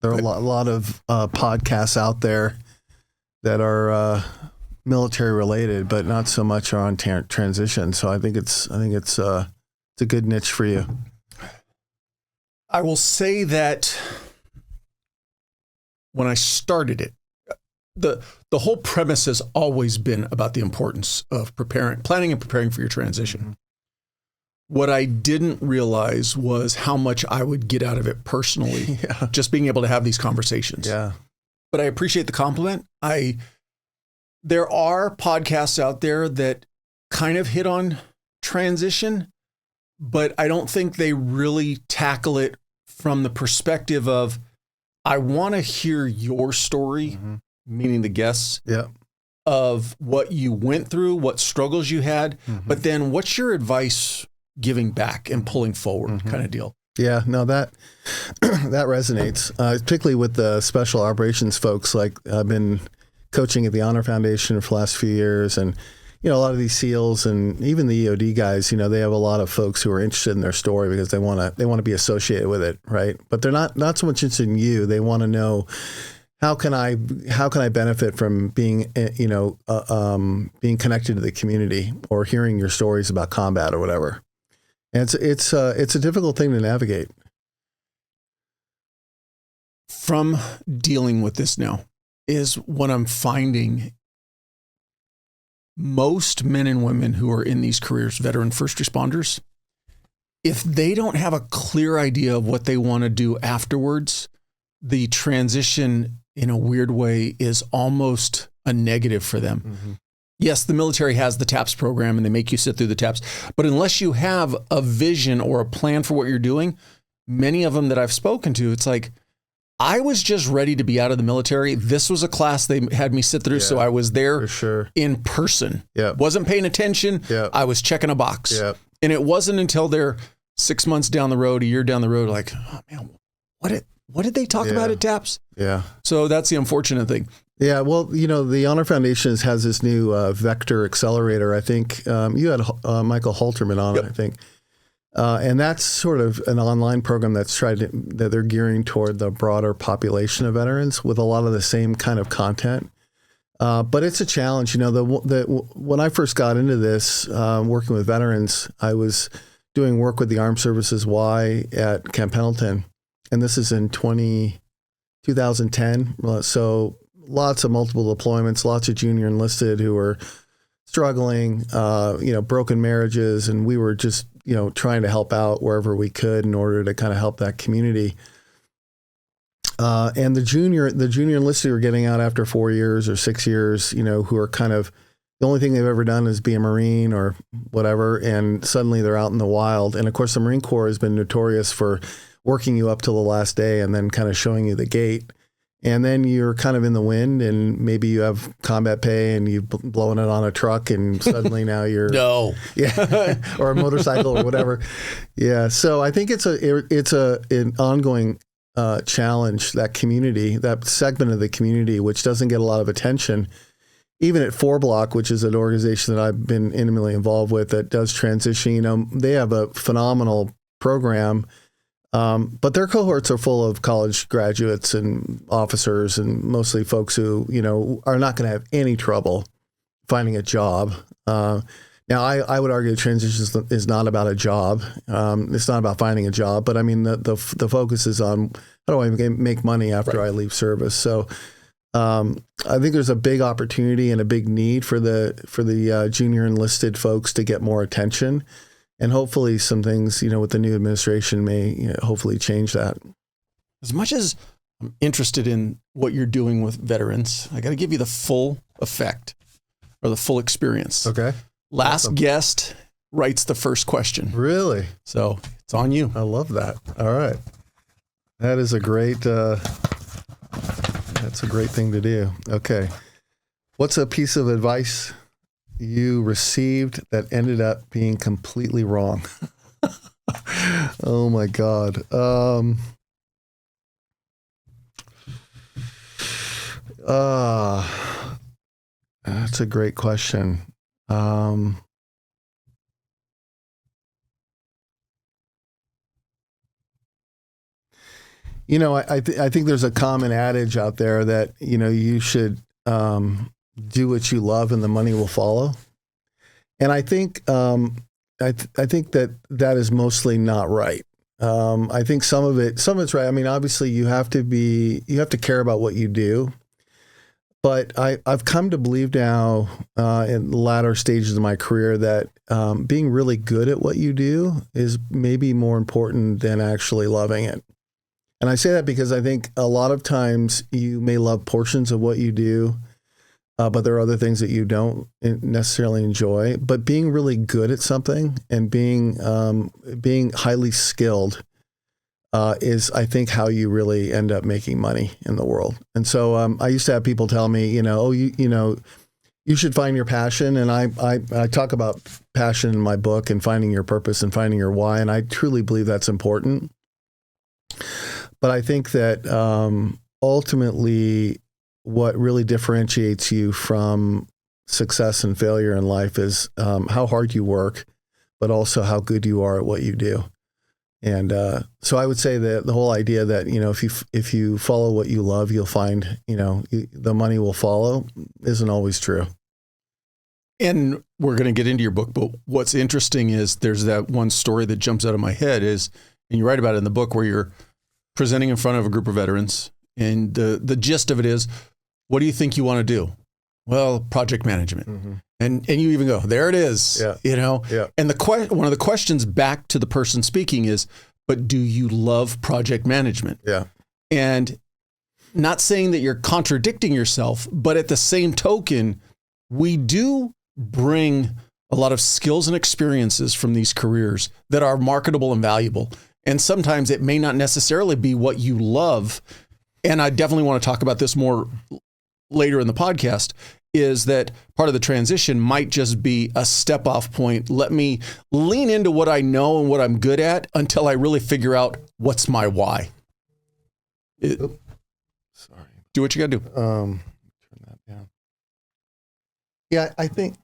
There are a lot of podcasts out there that are military related, but not so much on transition. So I think it's a good niche for you. I will say that when I started it, the whole premise has always been about the importance of planning and preparing for your transition. Mm-hmm. What I didn't realize was how much I would get out of it personally, just being able to have these conversations. Yeah. But I appreciate the compliment. There are podcasts out there that kind of hit on transition, but I don't think they really tackle it from the perspective of, I want to hear your story, meaning the guests, of what you went through, what struggles you had, but then what's your advice giving back and pulling forward kind of deal. Yeah, no, that resonates, particularly with the special operations folks. Like, I've been coaching at the Honor Foundation for the last few years, and a lot of these SEALs and even the EOD guys, they have a lot of folks who are interested in their story because they want to be associated with it, right? But they're not so much interested in you. They want to know, how can I benefit from being being connected to the community or hearing your stories about combat or whatever. And it's a difficult thing to navigate. From dealing with this now is what I'm finding. Most men and women who are in these careers, veteran first responders, if they don't have a clear idea of what they want to do afterwards, the transition in a weird way is almost a negative for them. Mm-hmm. Yes, the military has the TAPS program and they make you sit through the TAPS, but unless you have a vision or a plan for what you're doing, many of them that I've spoken to, it's like, I was just ready to be out of the military. This was a class they had me sit through, so I was there in person. Yep. Wasn't paying attention. Yep. I was checking a box. Yep. And it wasn't until they're 6 months down the road, a year down the road, like, oh man, what did they talk about at TAPS? Yeah. So that's the unfortunate thing. Yeah, well, the Honor Foundation has this new Vector Accelerator. I think you had Michael Halterman on it, I think. And that's sort of an online program that they're gearing toward the broader population of veterans with a lot of the same kind of content. But it's a challenge. When I first got into this, working with veterans, I was doing work with the Armed Services Y at Camp Pendleton. And this is in 2010. So lots of multiple deployments, lots of junior enlisted who were struggling, broken marriages. And we were just, trying to help out wherever we could in order to kind of help that community. And the junior enlisted were getting out after 4 years or 6 years, who are kind of, the only thing they've ever done is be a Marine or whatever. And suddenly they're out in the wild. And of course, the Marine Corps has been notorious for working you up till the last day and then kind of showing you the gate. And then you're kind of in the wind and maybe you have combat pay and you've blown it on a truck and suddenly now you're or a motorcycle or whatever. Yeah. So I think it's an ongoing challenge, that community, that segment of the community, which doesn't get a lot of attention. Even at 4Block, which is an organization that I've been intimately involved with that does transition, they have a phenomenal program. But their cohorts are full of college graduates and officers and mostly folks who, are not going to have any trouble finding a job. Now, I would argue transition is not about a job. It's not about finding a job, but I mean, the focus is on how do I make money after I leave service. So I think there's a big opportunity and a big need for the junior enlisted folks to get more attention. And hopefully some things, with the new administration may hopefully change that. As much as I'm interested in what you're doing with veterans, I got to give you the full effect or the full experience. Okay. Last guest writes the first question. Really? So it's on you. I love that. All right. That is a great, that's a great thing to do. Okay. What's a piece of advice you received that ended up being completely wrong? Oh my God. That's a great question. I think there's a common adage out there that, you should do what you love and the money will follow. And I think I think that is mostly not right. I think some of it's right. I mean, obviously you have to care about what you do. But I've come to believe now in the latter stages of my career that being really good at what you do is maybe more important than actually loving it. And I say that because I think a lot of times you may love portions of what you do, but there are other things that you don't necessarily enjoy. But being really good at something and being highly skilled is, I think, how you really end up making money in the world. And so I used to have people tell me, you should find your passion. And I talk about passion in my book and finding your purpose and finding your why. And I truly believe that's important. But I think that ultimately what really differentiates you from success and failure in life is how hard you work, but also how good you are at what you do. And so I would say that the whole idea that, if you follow what you love, you'll find, the money will follow isn't always true. And we're going to get into your book, but what's interesting is there's that one story that jumps out of my head is, and you write about it in the book, where you're presenting in front of a group of veterans. And the gist of it is, what do you think you want to do? Well, project management. Mm-hmm. And you even go, there it is, Yeah. And one of the questions back to the person speaking is, but do you love project management? Yeah. And not saying that you're contradicting yourself, but at the same token, we do bring a lot of skills and experiences from these careers that are marketable and valuable. And sometimes it may not necessarily be what you love. And I definitely want to talk about this more later in the podcast, is that part of the transition might just be a step off point. Let me lean into what I know and what I'm good at until I really figure out what's my why. Sorry. Do what you got to do. Turn that down. Yeah, I think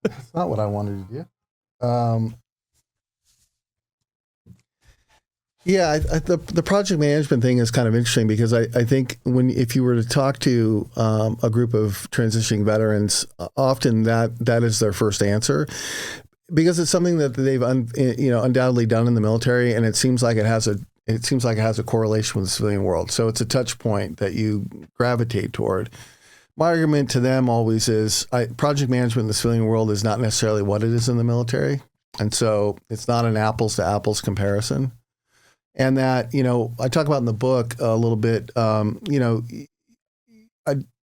that's not what I wanted to do. Yeah, the project management thing is kind of interesting because I think if you were to talk to a group of transitioning veterans, often that is their first answer, because it's something that they've undoubtedly done in the military, and it seems like it has a correlation with the civilian world. So it's a touch point that you gravitate toward. My argument to them always is project management in the civilian world is not necessarily what it is in the military, and so it's not an apples to apples comparison. And that, I talk about in the book a little bit, what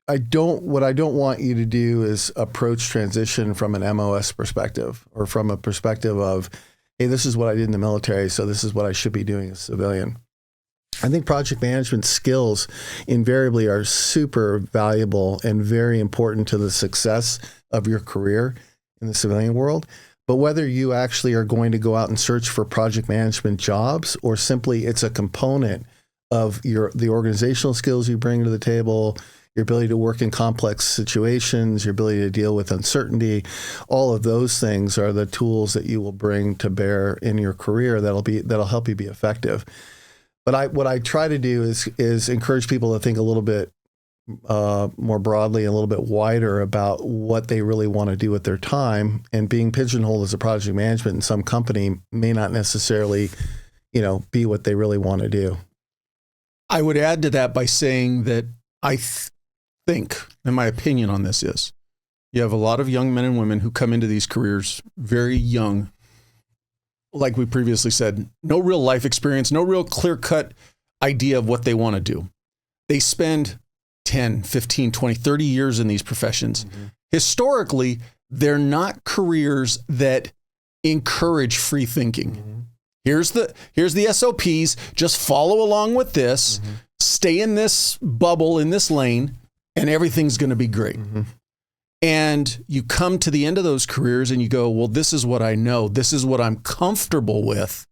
I don't want you to do is approach transition from an MOS perspective, or from a perspective of, hey, this is what I did in the military, so this is what I should be doing as a civilian. I think project management skills invariably are super valuable and very important to the success of your career in the civilian world. But whether you actually are going to go out and search for project management jobs, or simply it's a component of the organizational skills you bring to the table, your ability to work in complex situations, your ability to deal with uncertainty, all of those things are the tools that you will bring to bear in your career that'll help you be effective. But what I try to do is encourage people to think a little bit more broadly, a little bit wider about what they really want to do with their time. And being pigeonholed as a project management in some company may not necessarily, be what they really want to do. I would add to that by saying that I think, and my opinion on this is, you have a lot of young men and women who come into these careers very young. Like we previously said, no real life experience, no real clear-cut idea of what they want to do. They spend 10, 15, 20, 30 years in these professions. Mm-hmm. Historically, they're not careers that encourage free thinking. Mm-hmm. Here's the SOPs, just follow along with this, mm-hmm. stay in this bubble, in this lane, and everything's going to be great. Mm-hmm. And you come to the end of those careers and you go, well, this is what I know. This is what I'm comfortable with.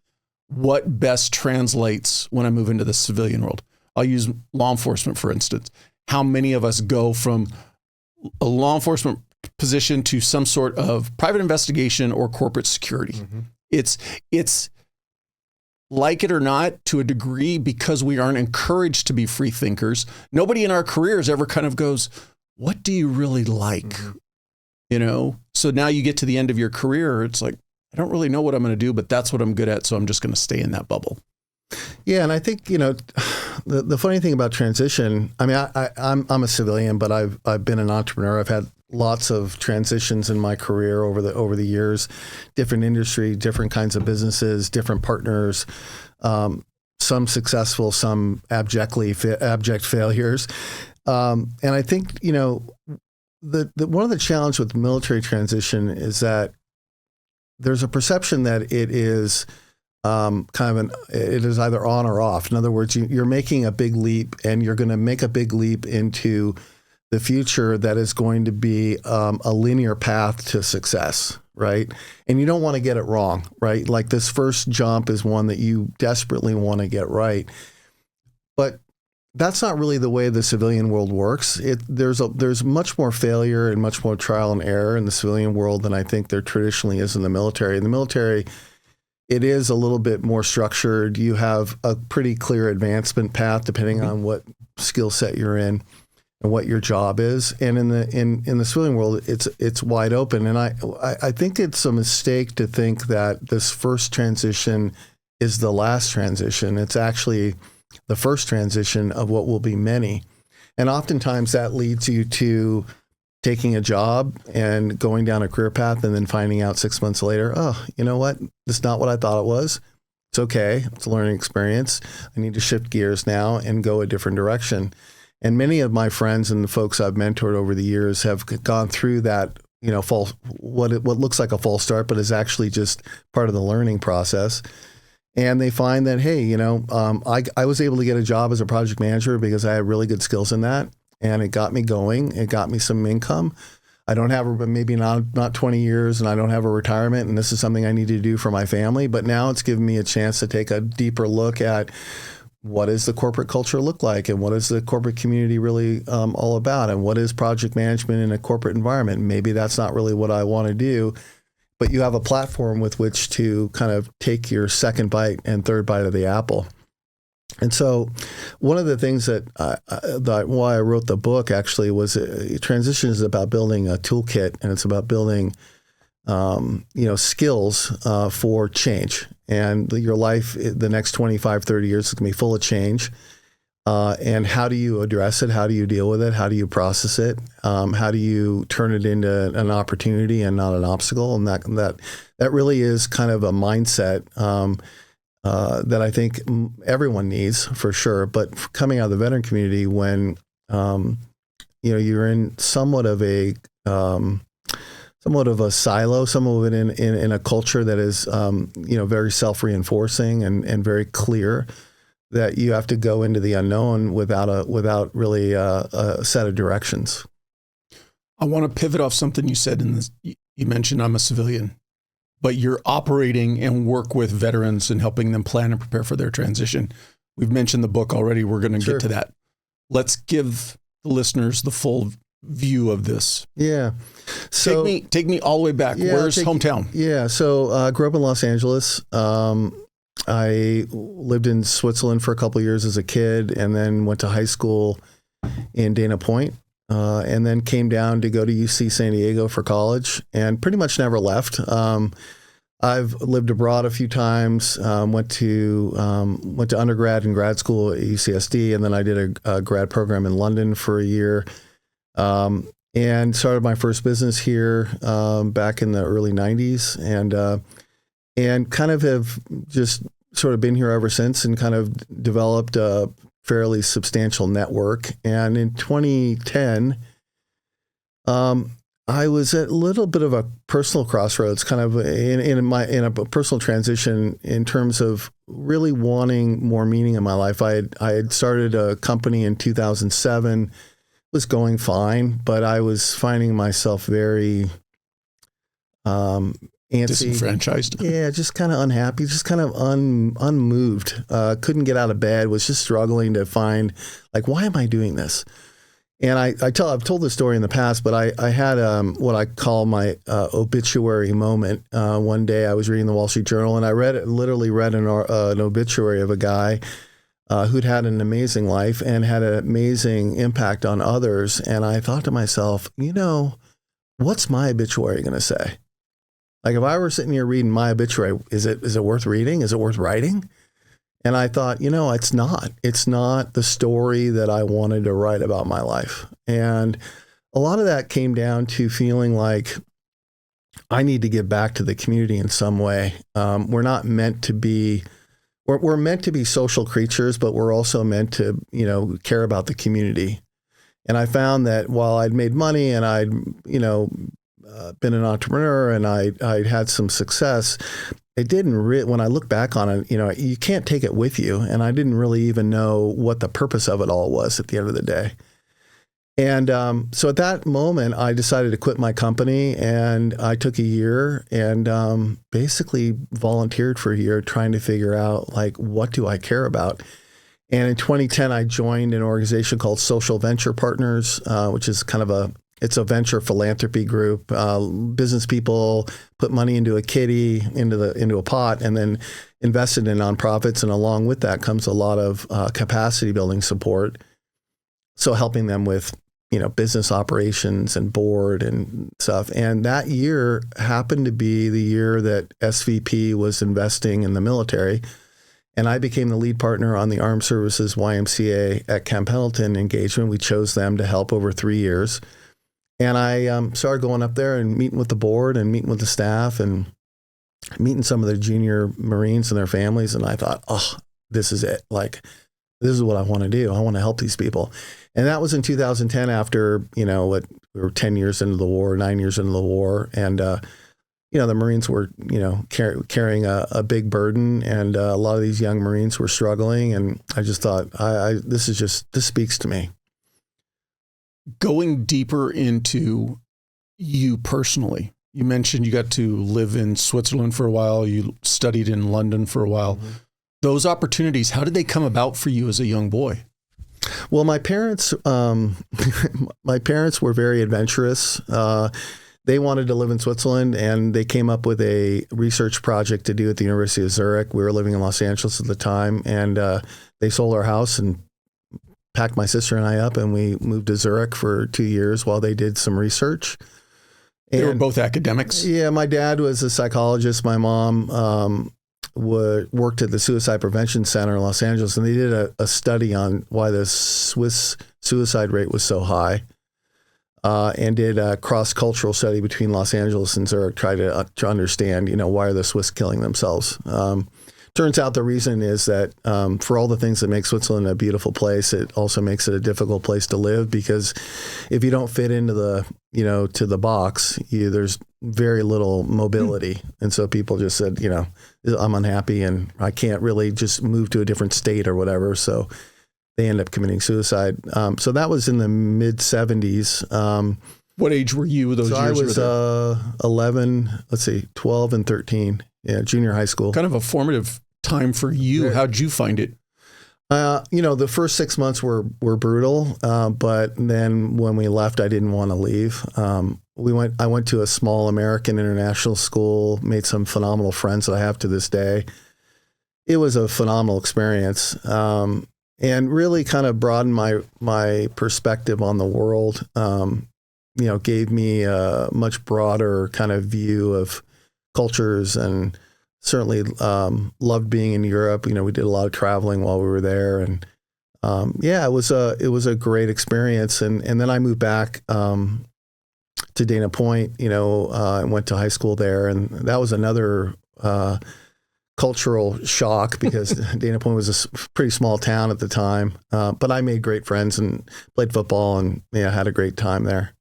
What best translates when I move into the civilian world? I'll use law enforcement, for instance. How many of us go from a law enforcement position to some sort of private investigation or corporate security? Mm-hmm. It's like it or not, to a degree, because we aren't encouraged to be free thinkers, nobody in our careers ever kind of goes, what do you really like? So now you get to the end of your career. It's like, I don't really know what I'm going to do, but that's what I'm good at. So I'm just going to stay in that bubble. Yeah. And I think, the funny thing about transition, I mean, I'm a civilian, but I've been an entrepreneur. I've had lots of transitions in my career over the years, different industry, different kinds of businesses, different partners, some successful, some abject failures. And I think, one of the challenges with military transition is that there's a perception that it is it is either on or off. In other words, you're making a big leap, and you're going to make a big leap into the future that is going to be a linear path to success, right? And you don't want to get it wrong, right? Like this first jump is one that you desperately want to get right. But that's not really the way the civilian world works. There's much more failure and much more trial and error in the civilian world than I think there traditionally is in the military. In the military, it is a little bit more structured. You have a pretty clear advancement path depending on what skill set you're in and what your job is. And in the civilian world, it's wide open. And I think it's a mistake to think that this first transition is the last transition. It's actually the first transition of what will be many. And oftentimes that leads you to taking a job and going down a career path and then finding out 6 months later, oh, you know what? This is not what I thought it was. It's okay. It's a learning experience. I need to shift gears now and go a different direction. And many of my friends and the folks I've mentored over the years have gone through that, what looks like a false start, but is actually just part of the learning process. And they find that, hey, I was able to get a job as a project manager because I had really good skills in that. And it got me going. It got me some income. I don't have maybe not 20 years, and I don't have a retirement, and this is something I need to do for my family. But now it's given me a chance to take a deeper look at what does the corporate culture look like, and what is the corporate community really all about, and what is project management in a corporate environment. Maybe that's not really what I want to do, but you have a platform with which to kind of take your second bite and third bite of the apple. And so one of the things that why I wrote the book actually was transition is about building a toolkit, and it's about building, skills for change. And your life, the next 25, 30 years is going to be full of change. And how do you address it? How do you deal with it? How do you process it? How do you turn it into an opportunity and not an obstacle? And that really is kind of a mindset that I think everyone needs for sure. But coming out of the veteran community, when you're in somewhat of a silo, some of it in a culture that is very self-reinforcing and very clear, that you have to go into the unknown without really a set of directions. I want to pivot off something you said in this. You mentioned I'm a civilian, but you're operating and work with veterans and helping them plan and prepare for their transition. We've mentioned the book already. We're going to get to that. Let's give the listeners the full view of this. Yeah. So take me all the way back. Where's hometown? Yeah. So I grew up in Los Angeles. I lived in Switzerland for a couple of years as a kid, and then went to high school in Dana Point, and then came down to go to UC San Diego for college, and pretty much never left. I've lived abroad a few times. Went to undergrad and grad school at UCSD, and then I did a grad program in London for a year, and started my first business here back in the early '90s, and kind of have just sort of been here ever since, and kind of developed a fairly substantial network. And in 2010, I was at a little bit of a personal crossroads, kind of in a personal transition in terms of really wanting more meaning in my life. I had started a company in 2007, was going fine, but I was finding myself very antsy, disenfranchised. Yeah, just kind of unhappy, just kind of unmoved. Couldn't get out of bed. Was just struggling to find, like, why am I doing this? And I've told this story in the past, but I had what I call my obituary moment. One day I was reading the Wall Street Journal, and I literally read an obituary of a guy who'd had an amazing life and had an amazing impact on others. And I thought to myself, what's my obituary going to say? Like, if I were sitting here reading my obituary, is it worth reading? Is it worth writing? And I thought, it's not. It's not the story that I wanted to write about my life. And a lot of that came down to feeling like I need to give back to the community in some way. We're not meant to be, we're meant to be social creatures, but we're also meant to, care about the community. And I found that while I'd made money and I'd, been an entrepreneur and I'd had some success, it didn't when I look back on it, you can't take it with you. And I didn't really even know what the purpose of it all was at the end of the day. And so at that moment, I decided to quit my company, and I took a year and basically volunteered for a year trying to figure out, like, what do I care about? And in 2010, I joined an organization called Social Venture Partners, which is it's a venture philanthropy group. Business people put money into a kitty, into a pot, and then invested in nonprofits. And along with that comes a lot of capacity building support. So helping them with, business operations and board and stuff. And that year happened to be the year that SVP was investing in the military. And I became the lead partner on the Armed Services YMCA at Camp Pendleton engagement. We chose them to help over 3 years. And I started going up there and meeting with the board and meeting with the staff and meeting some of the junior Marines and their families. And I thought, this is it. Like, this is what I want to do. I want to help these people. And that was in 2010 after, we were 10 years into the war, 9 years into the war. And, the Marines were, carrying a big burden, and a lot of these young Marines were struggling. And I just thought, this speaks to me. Going deeper into you personally, you mentioned you got to live in Switzerland for a while. You studied in London for a while. Mm-hmm. Those opportunities, how did they come about for you as a young boy? Well, my parents were very adventurous. They wanted to live in Switzerland, and they came up with a research project to do at the University of Zurich. We were living in Los Angeles at the time, and they sold our house and packed my sister and I up, and we moved to Zurich for 2 years while they did some research. They were both academics? Yeah, my dad was a psychologist. My mom worked at the Suicide Prevention Center in Los Angeles, and they did a study on why the Swiss suicide rate was so high, and did a cross-cultural study between Los Angeles and Zurich, try to understand, why are the Swiss killing themselves. Turns out the reason is that for all the things that make Switzerland a beautiful place, it also makes it a difficult place to live, because if you don't fit into the, to the box, there's very little mobility. And so people just said, I'm unhappy and I can't really just move to a different state or whatever. So they end up committing suicide. So that was in the mid 70s. What age were you those years? So I was 11, 12 and 13. Yeah, junior high school. Kind of a formative time for you. How'd you find it? The first 6 months were brutal, but then when we left, I didn't want to leave. I went to a small American international school, made some phenomenal friends that I have to this day. It was a phenomenal experience, and really kind of broadened my perspective on the world. Gave me a much broader kind of view of cultures, and certainly loved being in Europe. We did a lot of traveling while we were there, and it was a great experience. And then I moved back to Dana Point. I went to high school there, and that was another cultural shock, because Dana Point was a pretty small town at the time. But I made great friends and played football, and had a great time there.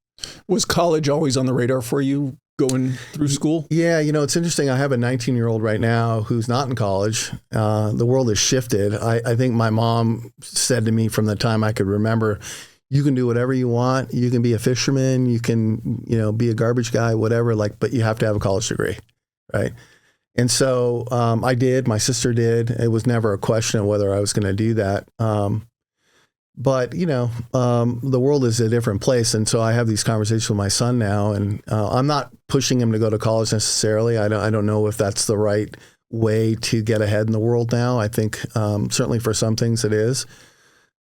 Was college always on the radar for you going through school? Yeah, it's interesting. I have a 19-year-old right now who's not in college. The world has shifted. I think my mom said to me from the time I could remember, you can do whatever you want. You can be a fisherman. You can, be a garbage guy, whatever, but you have to have a college degree, right? And so I did. My sister did. It was never a question of whether I was going to do that. But, the world is a different place. And so I have these conversations with my son now, and I'm not pushing him to go to college necessarily. I don't know if that's the right way to get ahead in the world now. I think certainly for some things it is.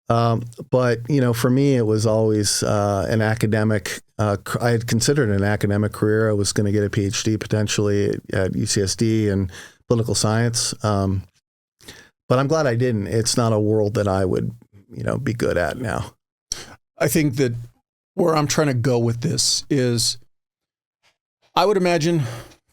But, for me, it was always an academic. I had considered an academic career. I was going to get a PhD potentially at UCSD in political science. But I'm glad I didn't. It's not a world that I would be good at now. I think that where I'm trying to go with this is, I would imagine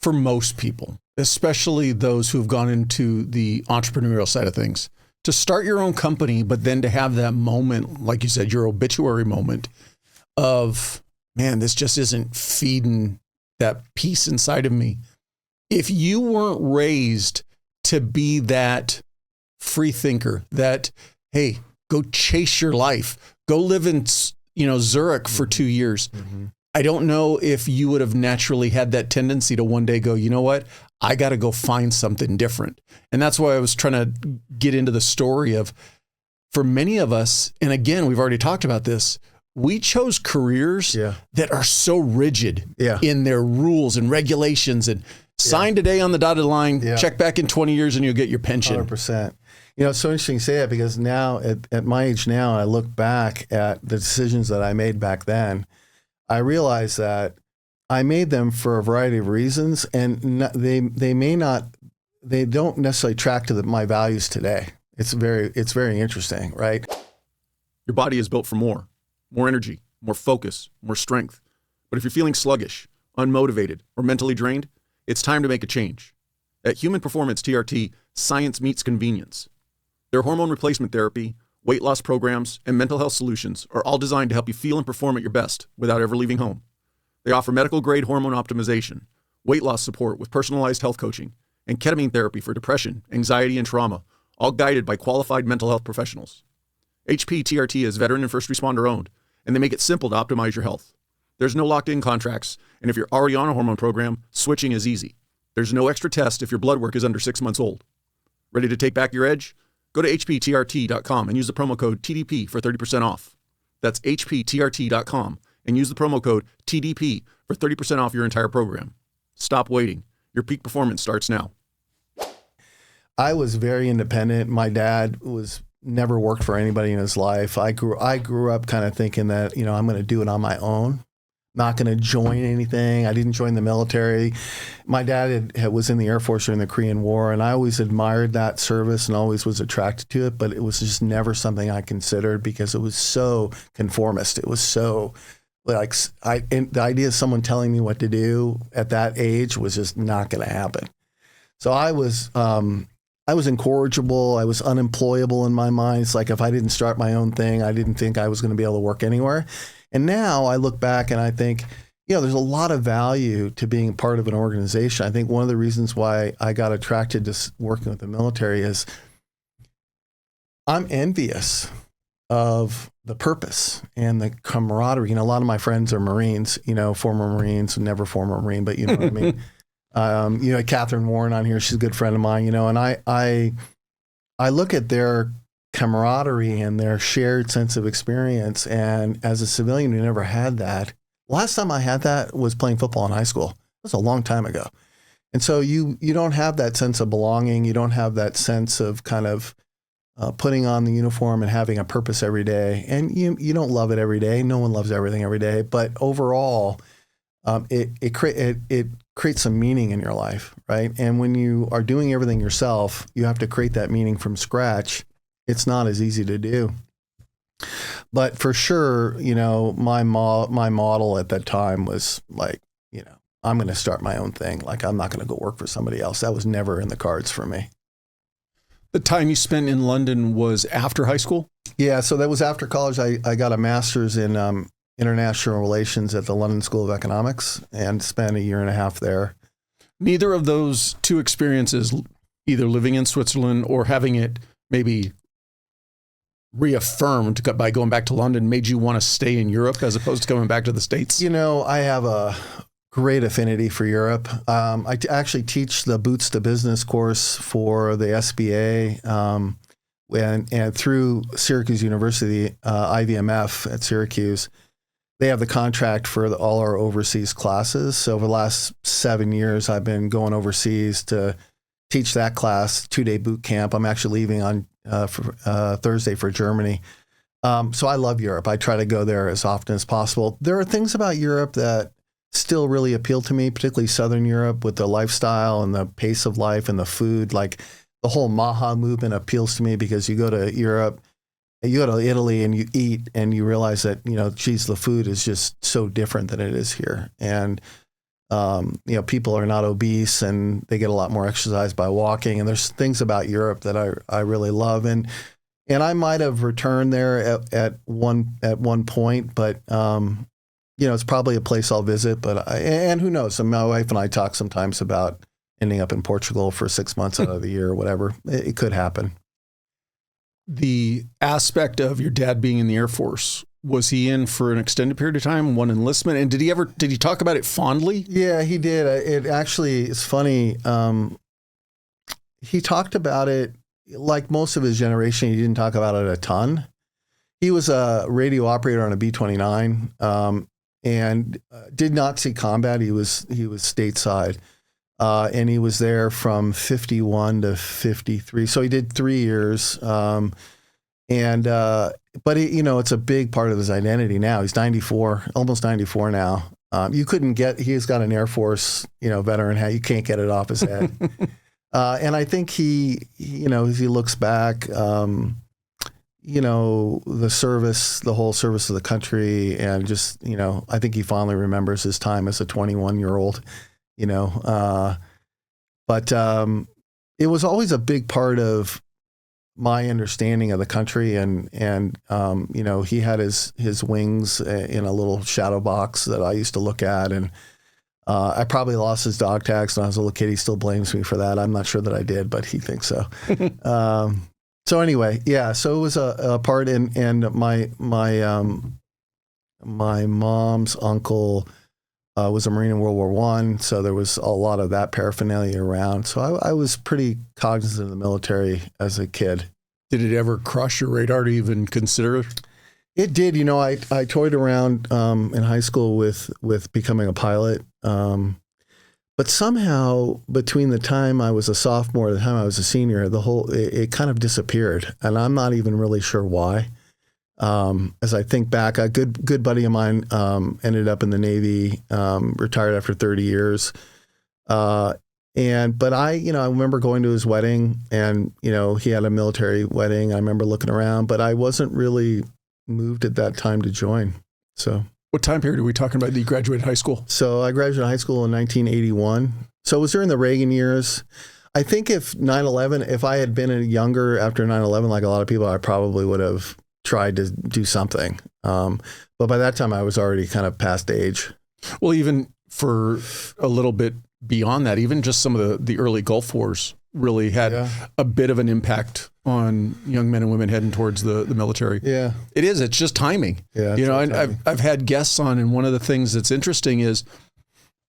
for most people, especially those who've gone into the entrepreneurial side of things, to start your own company, but then to have that moment, like you said, your obituary moment of, man, this just isn't feeding that peace inside of me. If you weren't raised to be that free thinker, that, hey, go chase your life, go live in, Zurich for 2 years. Mm-hmm. I don't know if you would have naturally had that tendency to one day go, you know what, I got to go find something different. And that's why I was trying to get into the story of, for many of us, and again, we've already talked about this, we chose careers that are so rigid in their rules and regulations, and sign today on the dotted line, check back in 20 years and you'll get your pension. 100%. It's so interesting you say that, because now at my age now, I look back at the decisions that I made back then. I realize that I made them for a variety of reasons, and they don't necessarily track to my values today. It's very interesting, right? Your body is built for more energy, more focus, more strength. But if you're feeling sluggish, unmotivated, or mentally drained, it's time to make a change. At Human Performance TRT, science meets convenience. Their hormone replacement therapy, weight loss programs, and mental health solutions are all designed to help you feel and perform at your best without ever leaving home. They offer medical-grade hormone optimization, weight loss support with personalized health coaching, and ketamine therapy for depression, anxiety, and trauma, all guided by qualified mental health professionals. HPTRT is veteran and first responder owned, and they make it simple to optimize your health. There's no locked-in contracts, and if you're already on a hormone program, switching is easy. There's no extra test if your blood work is under 6 months old. Ready to take back your edge? Go to hptrt.com and use the promo code TDP for 30% off. That's hptrt.com and use the promo code TDP for 30% off your entire program. Stop waiting. Your peak performance starts now. I was very independent. My dad was never worked for anybody in his life. I grew up kind of thinking that, I'm going to do it on my own. Not going to join anything. I didn't join the military. My dad was in the Air Force during the Korean War, and I always admired that service and always was attracted to it, but it was just never something I considered because it was so conformist. It was so the idea of someone telling me what to do at that age was just not going to happen. So I was incorrigible. I was unemployable in my mind. It's like if I didn't start my own thing, I didn't think I was going to be able to work anywhere. And now I look back and I think, there's a lot of value to being part of an organization. I think one of the reasons why I got attracted to working with the military is I'm envious of the purpose and the camaraderie. A lot of my friends are Marines, former Marines, never former Marine, but you know what I mean? Catherine Warren on here, she's a good friend of mine, and I look at their camaraderie and their shared sense of experience. And as a civilian who never had that, last time I had that was playing football in high school. It was a long time ago. And so you don't have that sense of belonging. You don't have that sense of kind of putting on the uniform and having a purpose every day. And you don't love it every day. No one loves everything every day. But overall, it creates some meaning in your life, right? And when you are doing everything yourself, you have to create that meaning from scratch. It's not as easy to do. But for sure, my model at that time was like, I'm going to start my own thing. Like, I'm not going to go work for somebody else. That was never in the cards for me. The time you spent in London was after high school? Yeah, so that was after college. I got a master's in international relations at the London School of Economics and spent a year and a half there. Neither of those two experiences, either living in Switzerland or having it maybe reaffirmed by going back to London, made you want to stay in Europe as opposed to coming back to the States? I have a great affinity for Europe. I actually teach the Boots to Business course for the SBA. and through Syracuse University, IVMF at Syracuse, they have the contract for all our overseas classes. So over the last 7 years, I've been going overseas to teach that class, 2-day boot camp. I'm actually leaving on Thursday for Germany. So I love Europe. I try to go there as often as possible. There are things about Europe that still really appeal to me, particularly Southern Europe with the lifestyle and the pace of life and the food. Like the whole Maha movement appeals to me because you go to Europe, you go to Italy and you eat and you realize that, geez, the food is just so different than it is here. And, people are not obese and they get a lot more exercise by walking. And there's things about Europe that I really love. And I might have returned there at one point, but, it's probably a place I'll visit, and who knows? My wife and I talk sometimes about ending up in Portugal for 6 months out of the year or whatever. It could happen. The aspect of your dad being in the Air Force, was he in for an extended period of time, one enlistment? And did he talk about it fondly? Yeah, he did. It actually, it's funny. He talked about it like most of his generation. He didn't talk about it a ton. He was a radio operator on a B-29, and did not see combat. He was stateside. And he was there from 51 to 53. So he did 3 years. But it's a big part of his identity now. He's 94, almost 94 now. He's got an Air Force, veteran hat. You can't get it off his head. And I think he, as he looks back, the whole service of the country, and just, I think he fondly remembers his time as a 21-year-old, but it was always a big part of my understanding of the country. And he had his wings in a little shadow box that I used to look at. And I probably lost his dog tags when I was a little kid. He still blames me for that. I'm not sure that I did, but he thinks so. So anyway, yeah. So it was a part, and my mom's uncle was a Marine in World War I, so there was a lot of that paraphernalia around. So I was pretty cognizant of the military as a kid. Did it ever cross your radar to even consider? It did. I toyed around in high school with becoming a pilot. But somehow between the time I was a sophomore and the time I was a senior, it kind of disappeared. And I'm not even really sure why. As I think back, a good buddy of mine ended up in the Navy, retired after 30 years. But I remember going to his wedding, and, he had a military wedding. I remember looking around, but I wasn't really moved at that time to join. So. What time period are we talking about that you graduated high school? So I graduated high school in 1981. So it was during the Reagan years. I think if I had been younger after 9/11, like a lot of people, I probably would have tried to do something. But by that time I was already kind of past age. Well, even for a little bit beyond that, even just some of the early Gulf Wars really had a bit of an impact on young men and women heading towards the military. Yeah, it is. It's just timing. Yeah, I've had guests on, and one of the things that's interesting is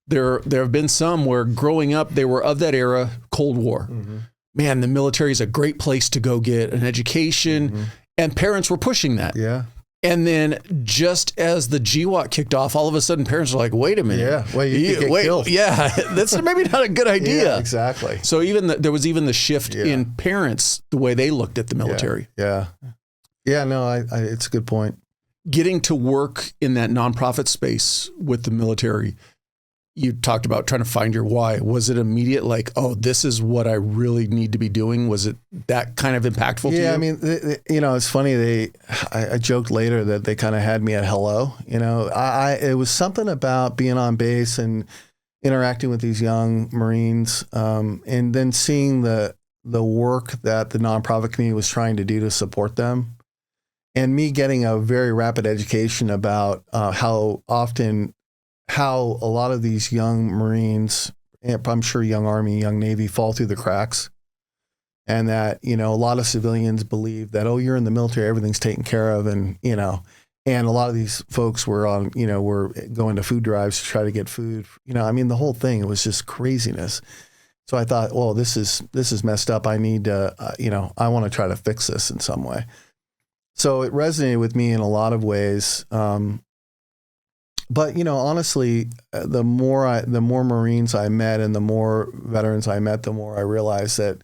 there have been some where growing up they were of that era, Cold War. Mm-hmm. Man, the military is a great place to go get an education, and parents were pushing that. Yeah. And then just as the GWOT kicked off, all of a sudden parents are like, wait a minute. Yeah, well, you could get killed. Yeah, that's maybe not a good idea. Yeah, exactly. So there was even the shift in parents, the way they looked at the military. Yeah. No, it's a good point. Getting to work in that nonprofit space with the military, you talked about trying to find your why. Was it immediate, like, oh, this is what I really need to be doing? Was it that kind of impactful to you? Yeah, I mean, it's funny. I joked later that they kind of had me at hello. It was something about being on base and interacting with these young Marines, and then seeing the work that the nonprofit community was trying to do to support them, and me getting a very rapid education about how a lot of these young Marines, and I'm sure young Army, young Navy, fall through the cracks. And that, a lot of civilians believe that, oh, you're in the military, everything's taken care of. And, and a lot of these folks were were going to food drives to try to get food. The whole thing, it was just craziness. So I thought, well, this is messed up. I need to, I want to try to fix this in some way. So it resonated with me in a lot of ways. But honestly, the more Marines I met and the more veterans I met, the more I realized that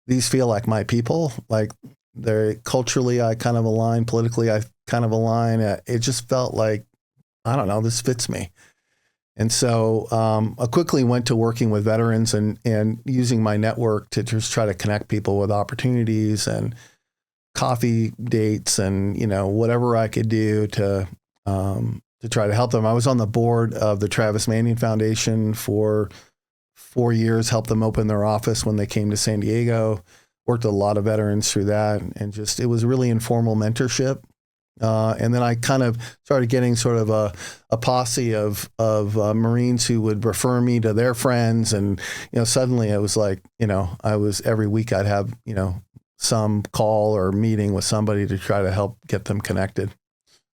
these feel like my people. Like they're culturally, I kind of align. Politically, I kind of align. It just felt like, I don't know, this fits me. And so I quickly went to working with veterans and using my network to just try to connect people with opportunities and coffee dates and, whatever I could do to try to help them. I was on the board of the Travis Manning Foundation for 4 years, helped them open their office when they came to San Diego, worked with a lot of veterans through that. And just, it was really informal mentorship. And then I kind of started getting sort of a posse of Marines who would refer me to their friends. And, suddenly it was like, every week I'd have, some call or meeting with somebody to try to help get them connected.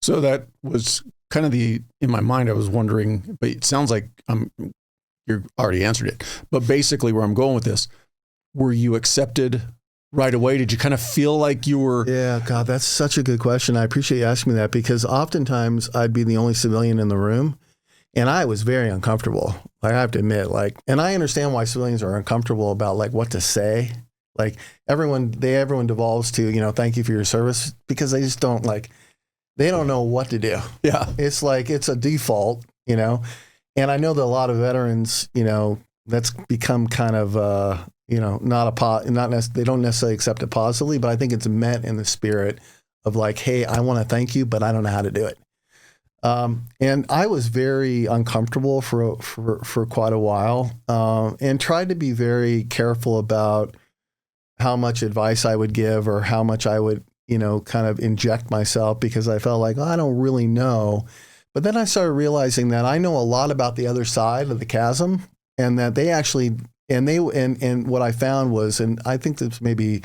So that was kind of in my mind, I was wondering, but it sounds like you already answered it. But basically where I'm going with this, were you accepted right away? Did you kind of feel like you were? Yeah, God, that's such a good question. I appreciate you asking me that, because oftentimes I'd be the only civilian in the room and I was very uncomfortable. I have to admit, and I understand why civilians are uncomfortable about what to say. Like everyone devolves to, thank you for your service, because they just don't they don't know what to do. Yeah. It's it's a default, and I know that a lot of veterans, that's become kind of, they don't necessarily accept it positively, but I think it's meant in the spirit of hey, I want to thank you, but I don't know how to do it. And I was very uncomfortable for quite a while, and tried to be very careful about how much advice I would give or how much I would, kind of inject myself, because I felt like, I don't really know. But then I started realizing that I know a lot about the other side of the chasm, and that they actually, and what I found was, and I think that's maybe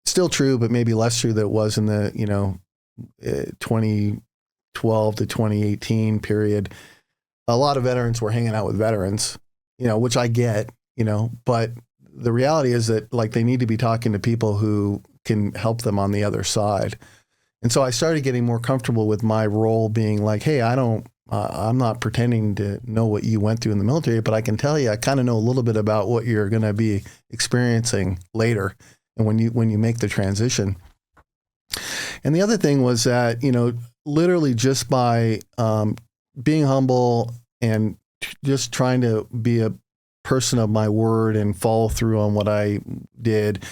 still true, but maybe less true than it was in the, 2012 to 2018 period. A lot of veterans were hanging out with veterans, which I get, but the reality is that they need to be talking to people who can help them on the other side. And so I started getting more comfortable with my role being hey, I'm not pretending to know what you went through in the military, but I can tell you, I kind of know a little bit about what you're going to be experiencing later. And when you make the transition. And the other thing was that, literally just by being humble and just trying to be a person of my word and follow through on what I did,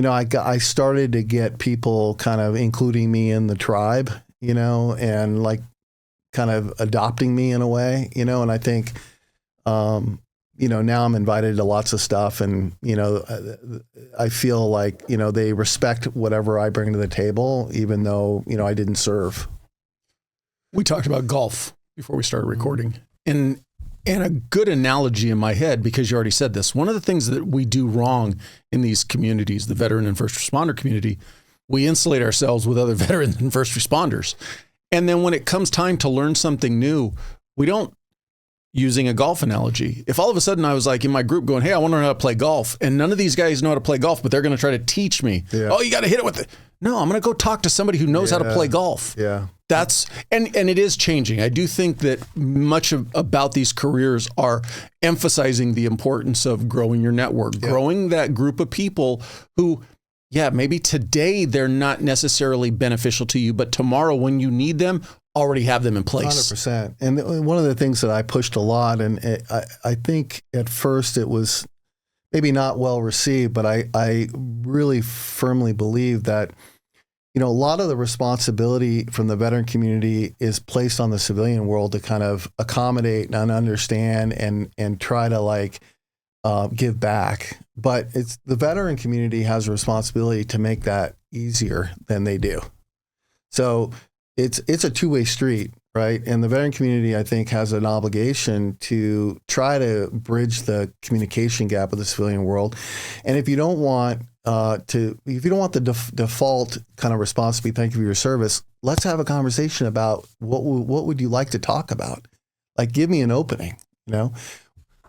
I started to get people kind of including me in the tribe, and kind of adopting me in a way, and I think, now I'm invited to lots of stuff, and, I feel like, they respect whatever I bring to the table, even though, I didn't serve. We talked about golf before we started recording, and a good analogy in my head, because you already said this, one of the things that we do wrong in these communities, the veteran and first responder community, we insulate ourselves with other veterans and first responders. And then when it comes time to learn something new, we don't, using a golf analogy, if all of a sudden I was in my group going, hey, I want to learn how to play golf, and none of these guys know how to play golf, but they're going to try to teach me. Yeah. Oh, you got to hit it with it. No, I'm going to go talk to somebody who knows how to play golf. Yeah. That's, and it is changing. I do think that much about these careers are emphasizing the importance of growing your network, growing that group of people who, maybe today they're not necessarily beneficial to you, but tomorrow when you need them, already have them in place. 100%. And one of the things that I pushed a lot, and I think at first it was maybe not well received, but I really firmly believe that, a lot of the responsibility from the veteran community is placed on the civilian world to kind of accommodate and understand and try to give back. But it's the veteran community has a responsibility to make that easier than they do. So it's a two-way street, right? And the veteran community, I think, has an obligation to try to bridge the communication gap with the civilian world. And if you don't want the default kind of response to be thank you for your service, let's have a conversation about what would you like to talk about? Give me an opening,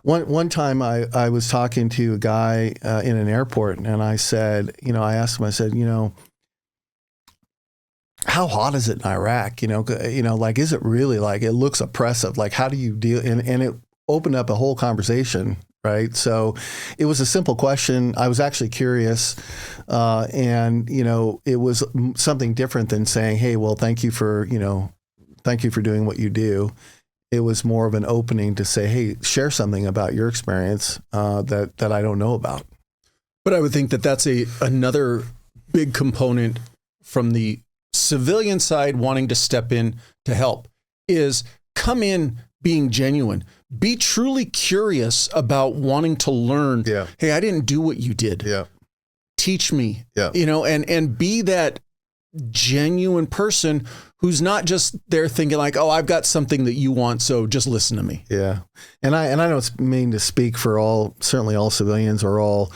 One time I was talking to a guy in an airport, and I said, I asked him, I said, how hot is it in Iraq? Like, is it really, like, it looks oppressive? Like, how do you deal? And it opened up a whole conversation, right? So it was a simple question. I was actually curious. And it was something different than saying, hey, well, thank you for doing what you do. It was more of an opening to say, hey, share something about your experience that I don't know about. But I would think that that's another big component from the civilian side wanting to step in to help is come in being genuine. Be truly curious about wanting to learn. Yeah. Hey, I didn't do what you did. Yeah. Teach me. Yeah. And be that genuine person who's not just there thinking like, oh, I've got something that you want, so just listen to me. Yeah. And I don't mean to speak for certainly all civilians or all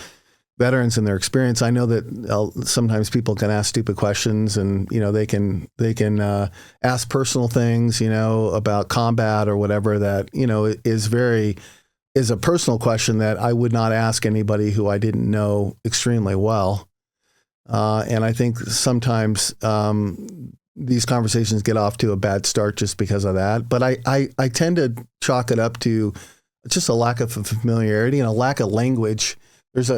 veterans in their experience. I know that sometimes people can ask stupid questions, and they can ask personal things, about combat or whatever that is a personal question that I would not ask anybody who I didn't know extremely well. And I think sometimes these conversations get off to a bad start just because of that. But I tend to chalk it up to just a lack of familiarity and a lack of language. There's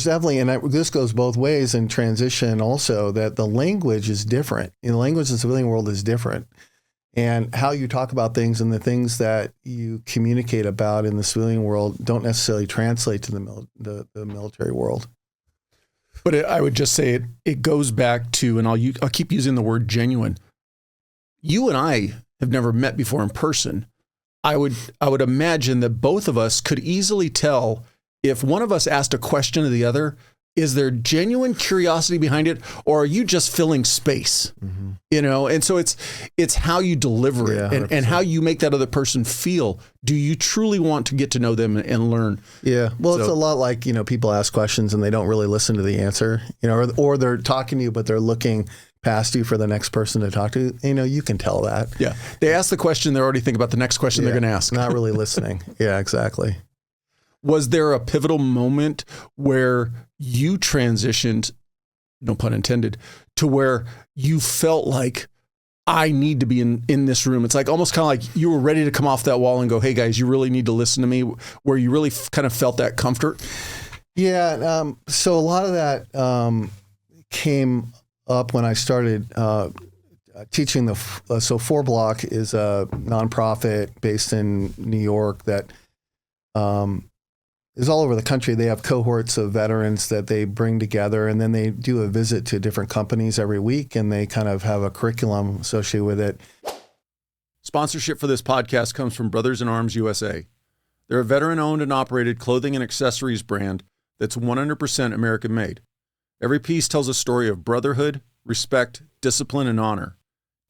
definitely, and this goes both ways in transition also, that the language is different. The language in the civilian world is different. And how you talk about things and the things that you communicate about in the civilian world don't necessarily translate to the military world. But I would just say it goes back to, and I'll keep using the word genuine. You and I have never met before in person. I would imagine that both of us could easily tell if one of us asked a question of the other, is there genuine curiosity behind it, or are you just filling space? Mm-hmm. And so it's how you deliver it and how you make that other person feel. Do you truly want to get to know them and learn? Yeah. Well, it's a lot like, people ask questions and they don't really listen to the answer, or they're talking to you, but they're looking past you for the next person to talk to. You can tell that. Yeah. They ask the question, they're already thinking about the next question they're going to ask. Not really listening. Yeah, exactly. Was there a pivotal moment where you transitioned, no pun intended, to where you felt like, I need to be in this room? It's like almost kind of like you were ready to come off that wall and go, hey guys, you really need to listen to me, where you really kind of felt that comfort? Yeah. So a lot of that came up when I started teaching so 4 Block is a nonprofit based in New York that is all over the country. They have cohorts of veterans that they bring together, and then they do a visit to different companies every week, and they kind of have a curriculum associated with it. Sponsorship for this podcast comes from Brothers in Arms USA. They're a veteran-owned and operated clothing and accessories brand that's 100% American-made. Every piece tells a story of brotherhood, respect, discipline, and honor,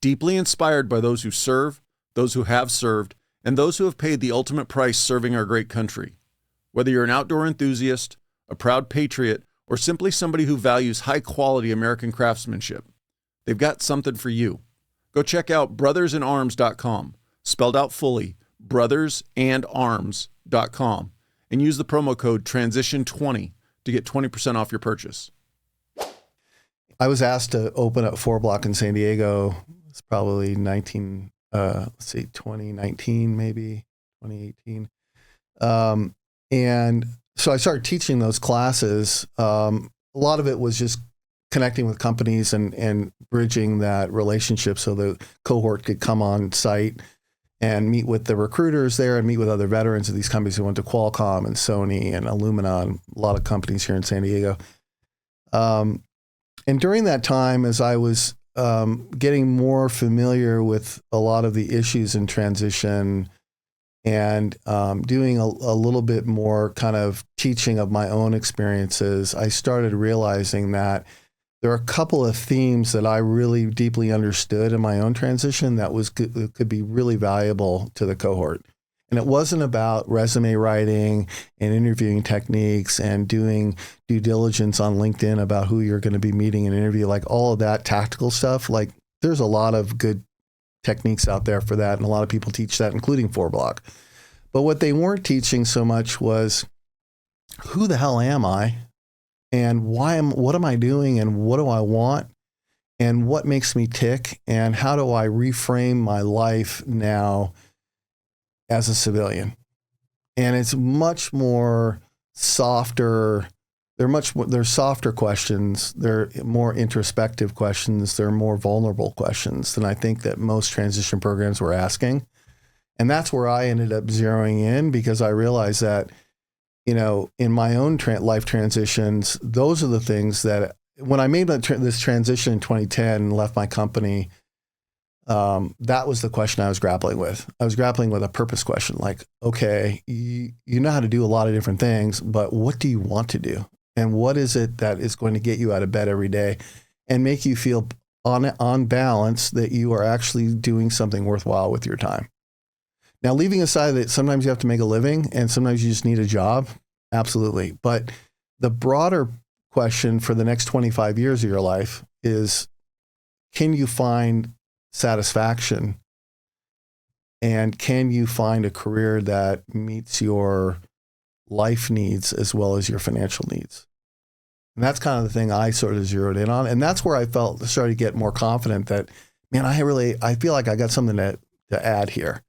deeply inspired by those who serve, those who have served, and those who have paid the ultimate price serving our great country. Whether you're an outdoor enthusiast, a proud patriot, or simply somebody who values high-quality American craftsmanship, they've got something for you. Go check out brothersinarms.com, spelled out fully, brothersandarms.com, and use the promo code TRANSITION20 to get 20% off your purchase. I was asked to open up 4 Block in San Diego. It's probably 2019, maybe 2018. And so I started teaching those classes. A lot of it was just connecting with companies and bridging that relationship so the cohort could come on site and meet with the recruiters there and meet with other veterans of these companies who went to Qualcomm and Sony and Illumina and a lot of companies here in San Diego. And during that time, as I was getting more familiar with a lot of the issues in transition and doing a little bit more kind of teaching of my own experiences, I started realizing that there are a couple of themes that I really deeply understood in my own transition that could be really valuable to the cohort. And it wasn't about resume writing and interviewing techniques and doing due diligence on LinkedIn about who you're going to be meeting in an interview, like all of that tactical stuff. Like there's a lot of good techniques out there for that. And a lot of people teach that, including 4 Block. But what they weren't teaching so much was, who the hell am I? And what am I doing? And what do I want? And what makes me tick? And how do I reframe my life now as a civilian? And it's much more softer. They're softer questions. They're more introspective questions. They're more vulnerable questions than I think that most transition programs were asking. And that's where I ended up zeroing in, because I realized that, in my own life transitions, those are the things that, when I made this transition in 2010 and left my company, that was the question I was grappling with. I was grappling with a purpose question, like, okay, you know how to do a lot of different things, but what do you want to do? And what is it that is going to get you out of bed every day and make you feel on balance that you are actually doing something worthwhile with your time? Now, leaving aside that sometimes you have to make a living and sometimes you just need a job, absolutely. But the broader question for the next 25 years of your life is, can you find satisfaction? And can you find a career that meets your life needs as well as your financial needs? And that's kind of the thing I sort of zeroed in on. And that's where I started to get more confident that, man, I feel like I got something to add here.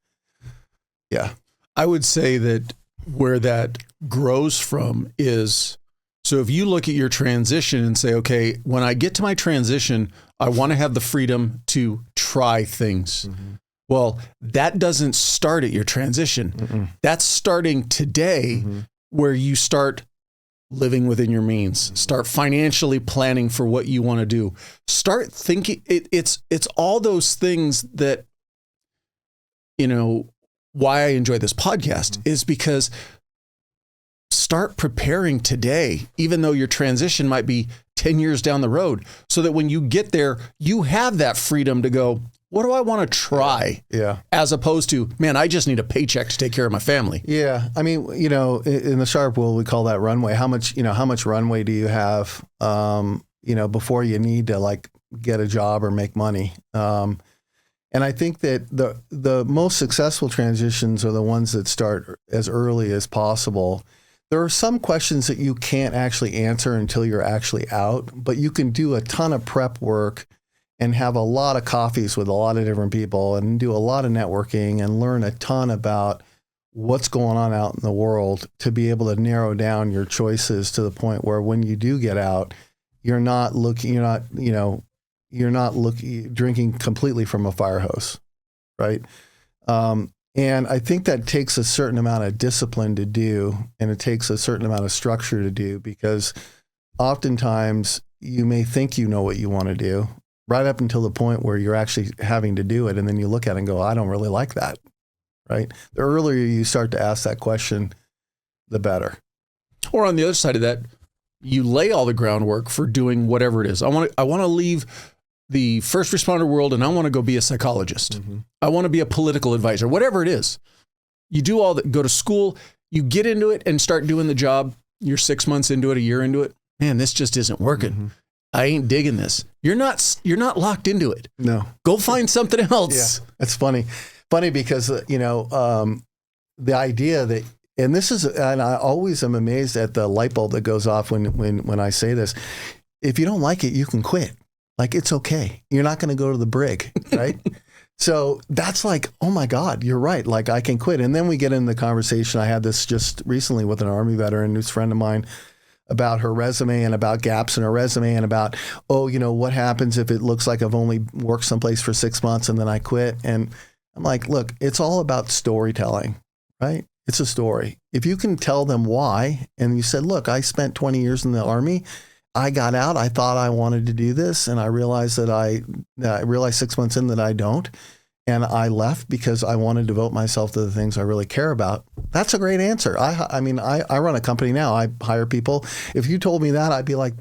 Yeah. I would say that where that grows from is, so if you look at your transition and say, okay, when I get to my transition, I want to have the freedom to try things. Mm-hmm. Well, that doesn't start at your transition. Mm-mm. That's starting today, mm-hmm. where you start living within your means, mm-hmm. start financially planning for what you want to do. Start thinking, it's all those things that, why I enjoy this podcast, mm-hmm. is because start preparing today, even though your transition might be 10 years down the road, so that when you get there, you have that freedom to go, what do I want to try? Yeah. As opposed to, man, I just need a paycheck to take care of my family. Yeah. I mean, in the sharp world, we call that runway. How much runway do you have, before you need to get a job or make money? And I think that the most successful transitions are the ones that start as early as possible. There are some questions that you can't actually answer until you're actually out, but you can do a ton of prep work and have a lot of coffees with a lot of different people and do a lot of networking and learn a ton about what's going on out in the world to be able to narrow down your choices to the point where when you do get out, you're not drinking completely from a fire hose, right? And I think that takes a certain amount of discipline to do, and it takes a certain amount of structure to do, because oftentimes you may think you know what you want to do right up until the point where you're actually having to do it. And then you look at it and go, I don't really like that, right? The earlier you start to ask that question, the better. Or on the other side of that, you lay all the groundwork for doing whatever it is. I want to leave the first responder world and I want to go be a psychologist. Mm-hmm. I want to be a political advisor, whatever it is. You do all that, go to school, you get into it and start doing the job. You're 6 months into it, a year into it. Man, this just isn't working. Mm-hmm. I ain't digging this. You're not locked into it. No. Go find something else. Yeah, it's funny. Funny because, the idea that, and I always am amazed at the light bulb that goes off when I say this. If you don't like it, you can quit. It's okay. You're not going to go to the brig, right? So that's oh my God, you're right. I can quit. And then we get into the conversation. I had this just recently with an Army veteran who's a friend of mine about her resume and about gaps in her resume and about, what happens if it looks like I've only worked someplace for 6 months and then I quit. And I'm like, look, it's all about storytelling, right? It's a story. If you can tell them why, and you said, look, I spent 20 years in the Army. I got out. I thought I wanted to do this, and I realized that I realized 6 months in that I don't, and I left because I want to devote myself to the things I really care about. That's a great answer. I run a company now. I hire people. If you told me that, I'd be like,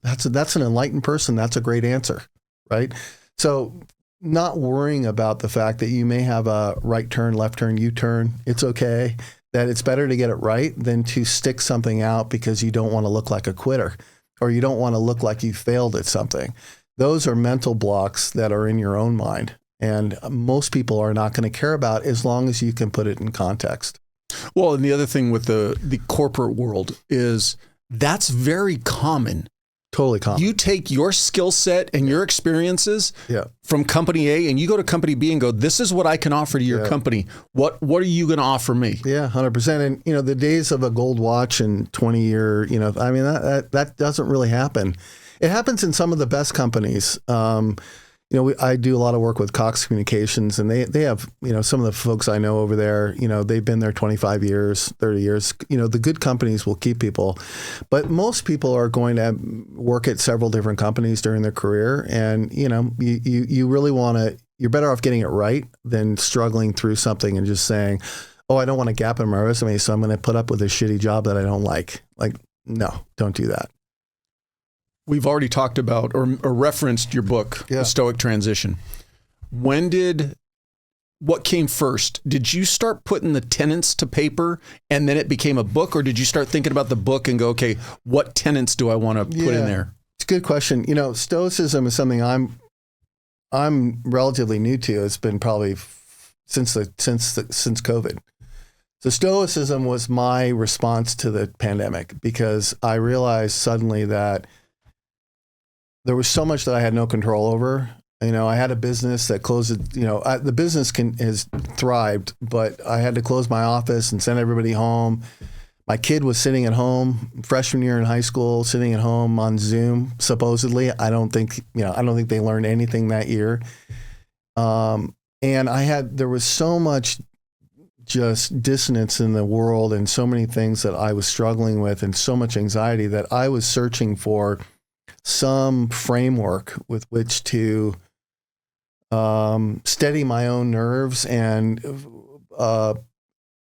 that's an enlightened person. That's a great answer, right? So, not worrying about the fact that you may have a right turn, left turn, U-turn. It's okay. That it's better to get it right than to stick something out because you don't want to look like a quitter, or you don't want to look like you failed at something. Those are mental blocks that are in your own mind. And most people are not going to care about as long as you can put it in context. Well, and the other thing with the corporate world is that's very common. Totally common. You take your skill set and your experiences from company A and you go to company B and go, this is what I can offer to your company. What are you going to offer me? Yeah, 100%. And, the days of a gold watch and 20-year, I mean, that doesn't really happen. It happens in some of the best companies. I do a lot of work with Cox Communications, and they have, some of the folks I know over there, they've been there 25 years, 30 years. The good companies will keep people, but most people are going to work at several different companies during their career. And, you really want to, you're better off getting it right than struggling through something and just saying, oh, I don't want a gap in my resume, so I'm going to put up with a shitty job that I don't like. Like, no, don't do that. We've already talked about or referenced your book, The Stoic Transition. What came first? Did you start putting the tenets to paper and then it became a book, or did you start thinking about the book and go, okay, what tenets do I want to put in there? It's a good question. Stoicism is something I'm relatively new to. It's been probably since COVID. So Stoicism was my response to the pandemic, because I realized suddenly that there was so much that I had no control over. I had a business that closed. The business has thrived, but I had to close my office and send everybody home. My kid was sitting at home, freshman year in high school, sitting at home on Zoom. Supposedly, I don't think they learned anything that year. And there was so much just dissonance in the world, and so many things that I was struggling with, and so much anxiety that I was searching for some framework with which to steady my own nerves and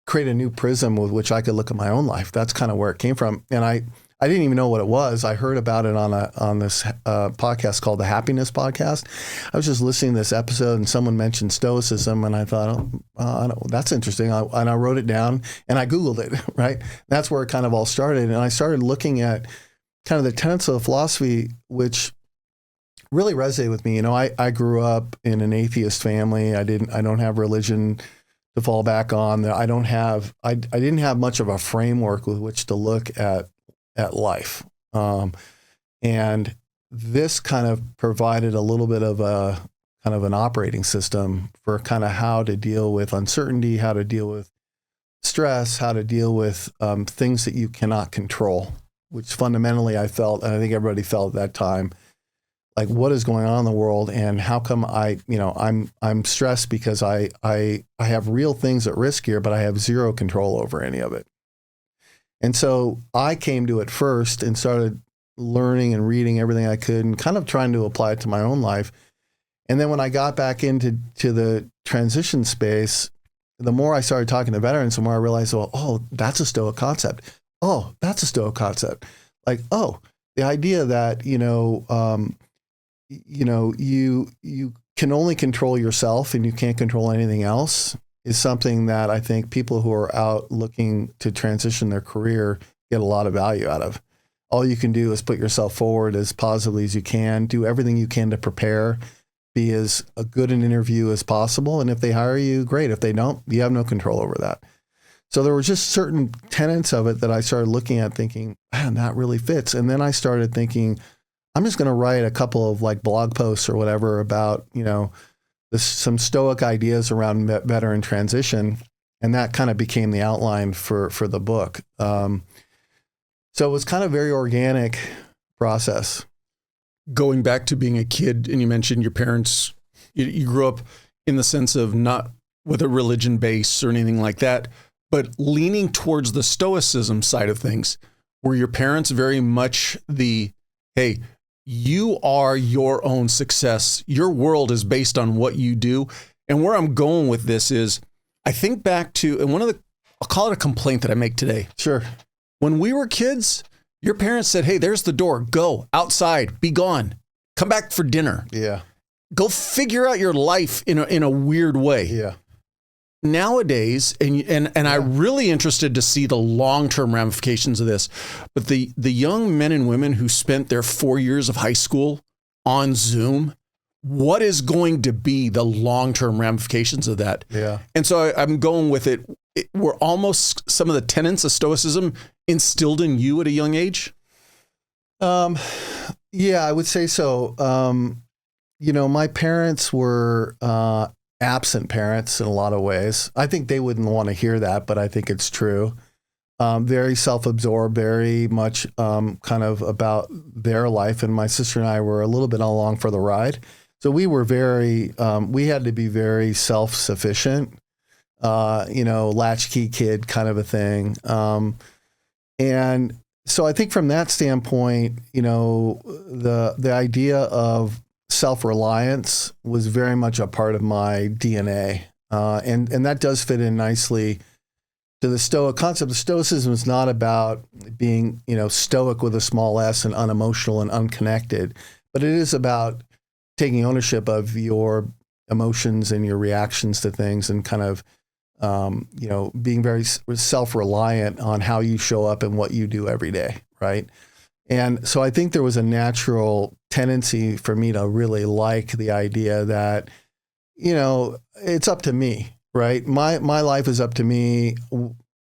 create a new prism with which I could look at my own life. That's kind of where it came from. And I didn't even know what it was. I heard about it on this podcast called the Happiness Podcast. I was just listening to this episode and someone mentioned Stoicism, and I thought, that's interesting. And I wrote it down and I Googled it, right? That's where it kind of all started. And I started looking at kind of the tenets of the philosophy, which really resonated with me. I grew up in an atheist family. I don't have religion to fall back on. I didn't have much of a framework with which to look at life. And this kind of provided a little bit of a kind of an operating system for kind of how to deal with uncertainty, how to deal with stress, how to deal with things that you cannot control, which fundamentally I felt, and I think everybody felt at that time, like, what is going on in the world, and how come I'm stressed because I have real things at risk here, but I have zero control over any of it. And so I came to it first and started learning and reading everything I could and kind of trying to apply it to my own life. And then when I got back into the transition space, the more I started talking to veterans, the more I realized, that's a Stoic concept. Oh, that's a Stoic concept. Like, the idea that, you can only control yourself and you can't control anything else is something that I think people who are out looking to transition their career get a lot of value out of. All you can do is put yourself forward as positively as you can, do everything you can to prepare, be as good an interview as possible. And if they hire you, great. If they don't, you have no control over that. So there were just certain tenets of it that I started looking at thinking, man, that really fits. And then I started thinking, I'm just going to write a couple of like blog posts or whatever about, some Stoic ideas around veteran transition. And that kind of became the outline for the book. So it was kind of a very organic process. Going back to being a kid, and you mentioned your parents, you grew up in the sense of not with a religion base or anything like that, but leaning towards the Stoicism side of things. Were your parents very much hey, you are your own success. Your world is based on what you do. And where I'm going with this is, I think back to, and I'll call it a complaint that I make today. Sure. When we were kids, your parents said, hey, there's the door. Go outside, be gone. Come back for dinner. Yeah. Go figure out your life in a weird way. Yeah. Nowadays, and I'm really interested to see the long-term ramifications of this, but the young men and women who spent their 4 years of high school on Zoom, what is going to be the long-term ramifications of that? Yeah. And so I'm going with it. were almost some of the tenets of Stoicism instilled in you at a young age? Yeah, I would say so. My parents were absent parents in a lot of ways. I think they wouldn't want to hear that, but I think it's true. Very self-absorbed, very much kind of about their life. And my sister and I were a little bit along for the ride. So we were we had to be very self-sufficient, latchkey kid kind of a thing. And so I think from that standpoint, the idea of self-reliance was very much a part of my DNA. And that does fit in nicely to the Stoic concept. Stoicism is not about being, stoic with a small s and unemotional and unconnected, but it is about taking ownership of your emotions and your reactions to things and kind of, being very self-reliant on how you show up and what you do every day, right? And so I think there was a natural tendency for me to really like the idea that, it's up to me, right? My life is up to me,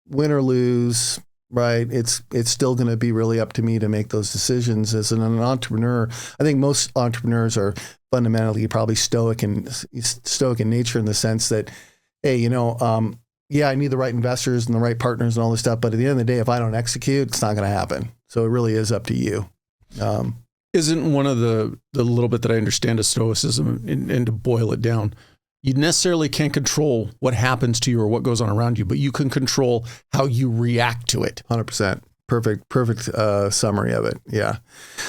win or lose, right? It's still going to be really up to me to make those decisions. As an entrepreneur, I think most entrepreneurs are fundamentally probably stoic in nature in the sense that, hey, I need the right investors and the right partners and all this stuff, but at the end of the day, if I don't execute, it's not going to happen. So it really is up to you. Isn't one of the little bit that I understand of Stoicism, and to boil it down, you necessarily can't control what happens to you or what goes on around you, but you can control how you react to it. 100%. Perfect summary of it. Yeah.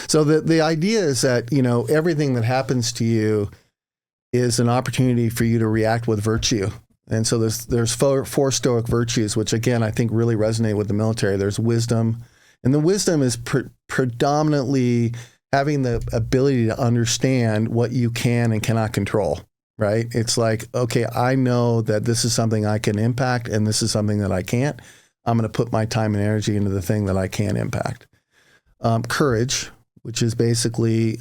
So the idea is that, everything that happens to you is an opportunity for you to react with virtue. And so there's four Stoic virtues, which again, I think really resonate with the military. There's wisdom, and the wisdom is predominantly having the ability to understand what you can and cannot control, right? It's like, okay, I know that this is something I can impact and this is something that I can't. I'm going to put my time and energy into the thing that I can impact. Courage, which is basically,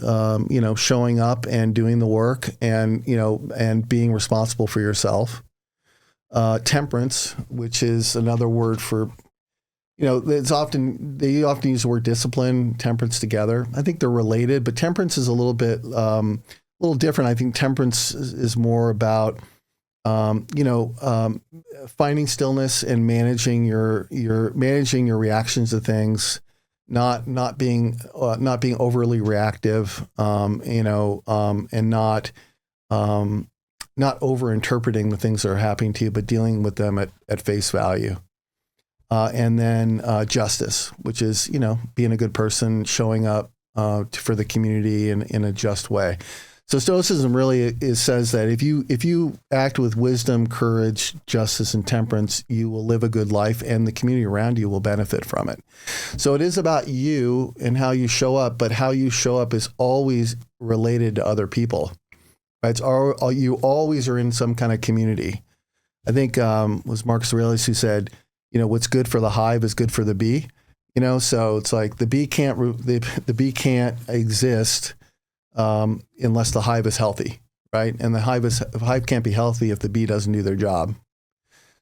showing up and doing the work and, and being responsible for yourself. Temperance, which is another word for, they often use the word discipline, temperance together. I think they're related, but temperance is a little bit, different. I think temperance is more about, finding stillness and managing your reactions to things, not being overly reactive, and not over-interpreting the things that are happening to you, but dealing with them at face value. And then justice, which is, being a good person, showing up for the community in a just way. So Stoicism really says that if you act with wisdom, courage, justice, and temperance, you will live a good life and the community around you will benefit from it. So it is about you and how you show up, but how you show up is always related to other people. Right? You always are in some kind of community. I think it was Marcus Aurelius who said, what's good for the hive is good for the bee. So it's like the bee can't exist unless the hive is healthy, right? And the hive can't be healthy if the bee doesn't do their job.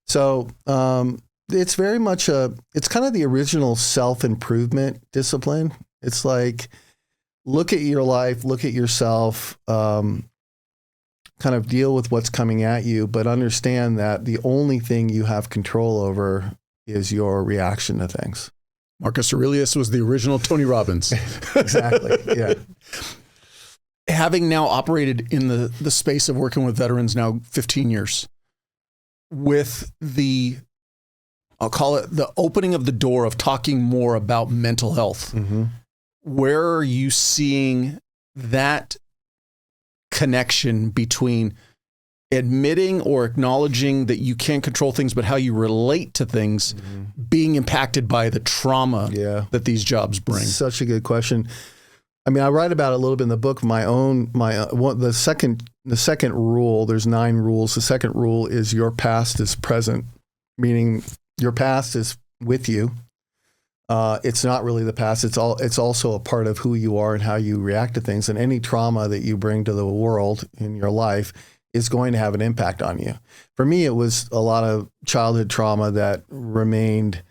So it's very much it's kind of the original self-improvement discipline. It's like, look at your life, look at yourself, kind of deal with what's coming at you, but understand that the only thing you have control over is your reaction to things. Marcus Aurelius was the original Tony Robbins. Exactly. Yeah. Having now operated in the space of working with veterans now 15 years, with I'll call it the opening of the door of talking more about mental health, mm-hmm. Where are you seeing that connection between admitting or acknowledging that you can't control things, but how you relate to things mm-hmm. being impacted by the trauma that these jobs bring? Such a good question. I mean, I write about it a little bit in the book. The second rule, there's 9 rules. The second rule is your past is present, meaning your past is with you. It's not really the past. It's also a part of who you are and how you react to things. And any trauma that you bring to the world in your life is going to have an impact on you. For me, it was a lot of childhood trauma that remained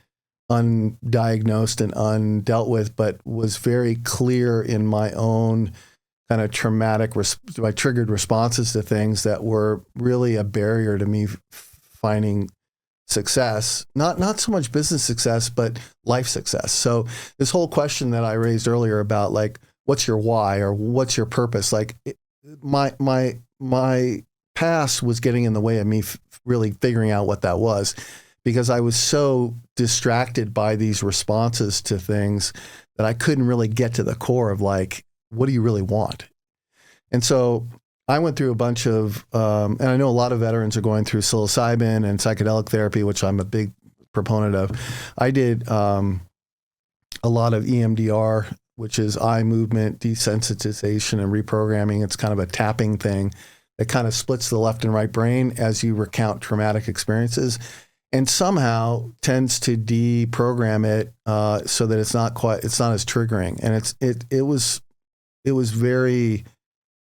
undiagnosed and undealt with, but was very clear in my own kind of my triggered responses to things that were really a barrier to me finding success, not so much business success, but life success. So this whole question that I raised earlier about like, what's your why or what's your purpose? Like my past was getting in the way of me really figuring out what that was, because I was so distracted by these responses to things that I couldn't really get to the core of like, what do you really want? And so I went through a bunch of, and I know a lot of veterans are going through psilocybin and psychedelic therapy, which I'm a big proponent of. I did a lot of EMDR, which is eye movement desensitization and reprogramming. It's kind of a tapping thing that kind of splits the left and right brain as you recount traumatic experiences, and somehow tends to deprogram it so that it's not as triggering. And it was very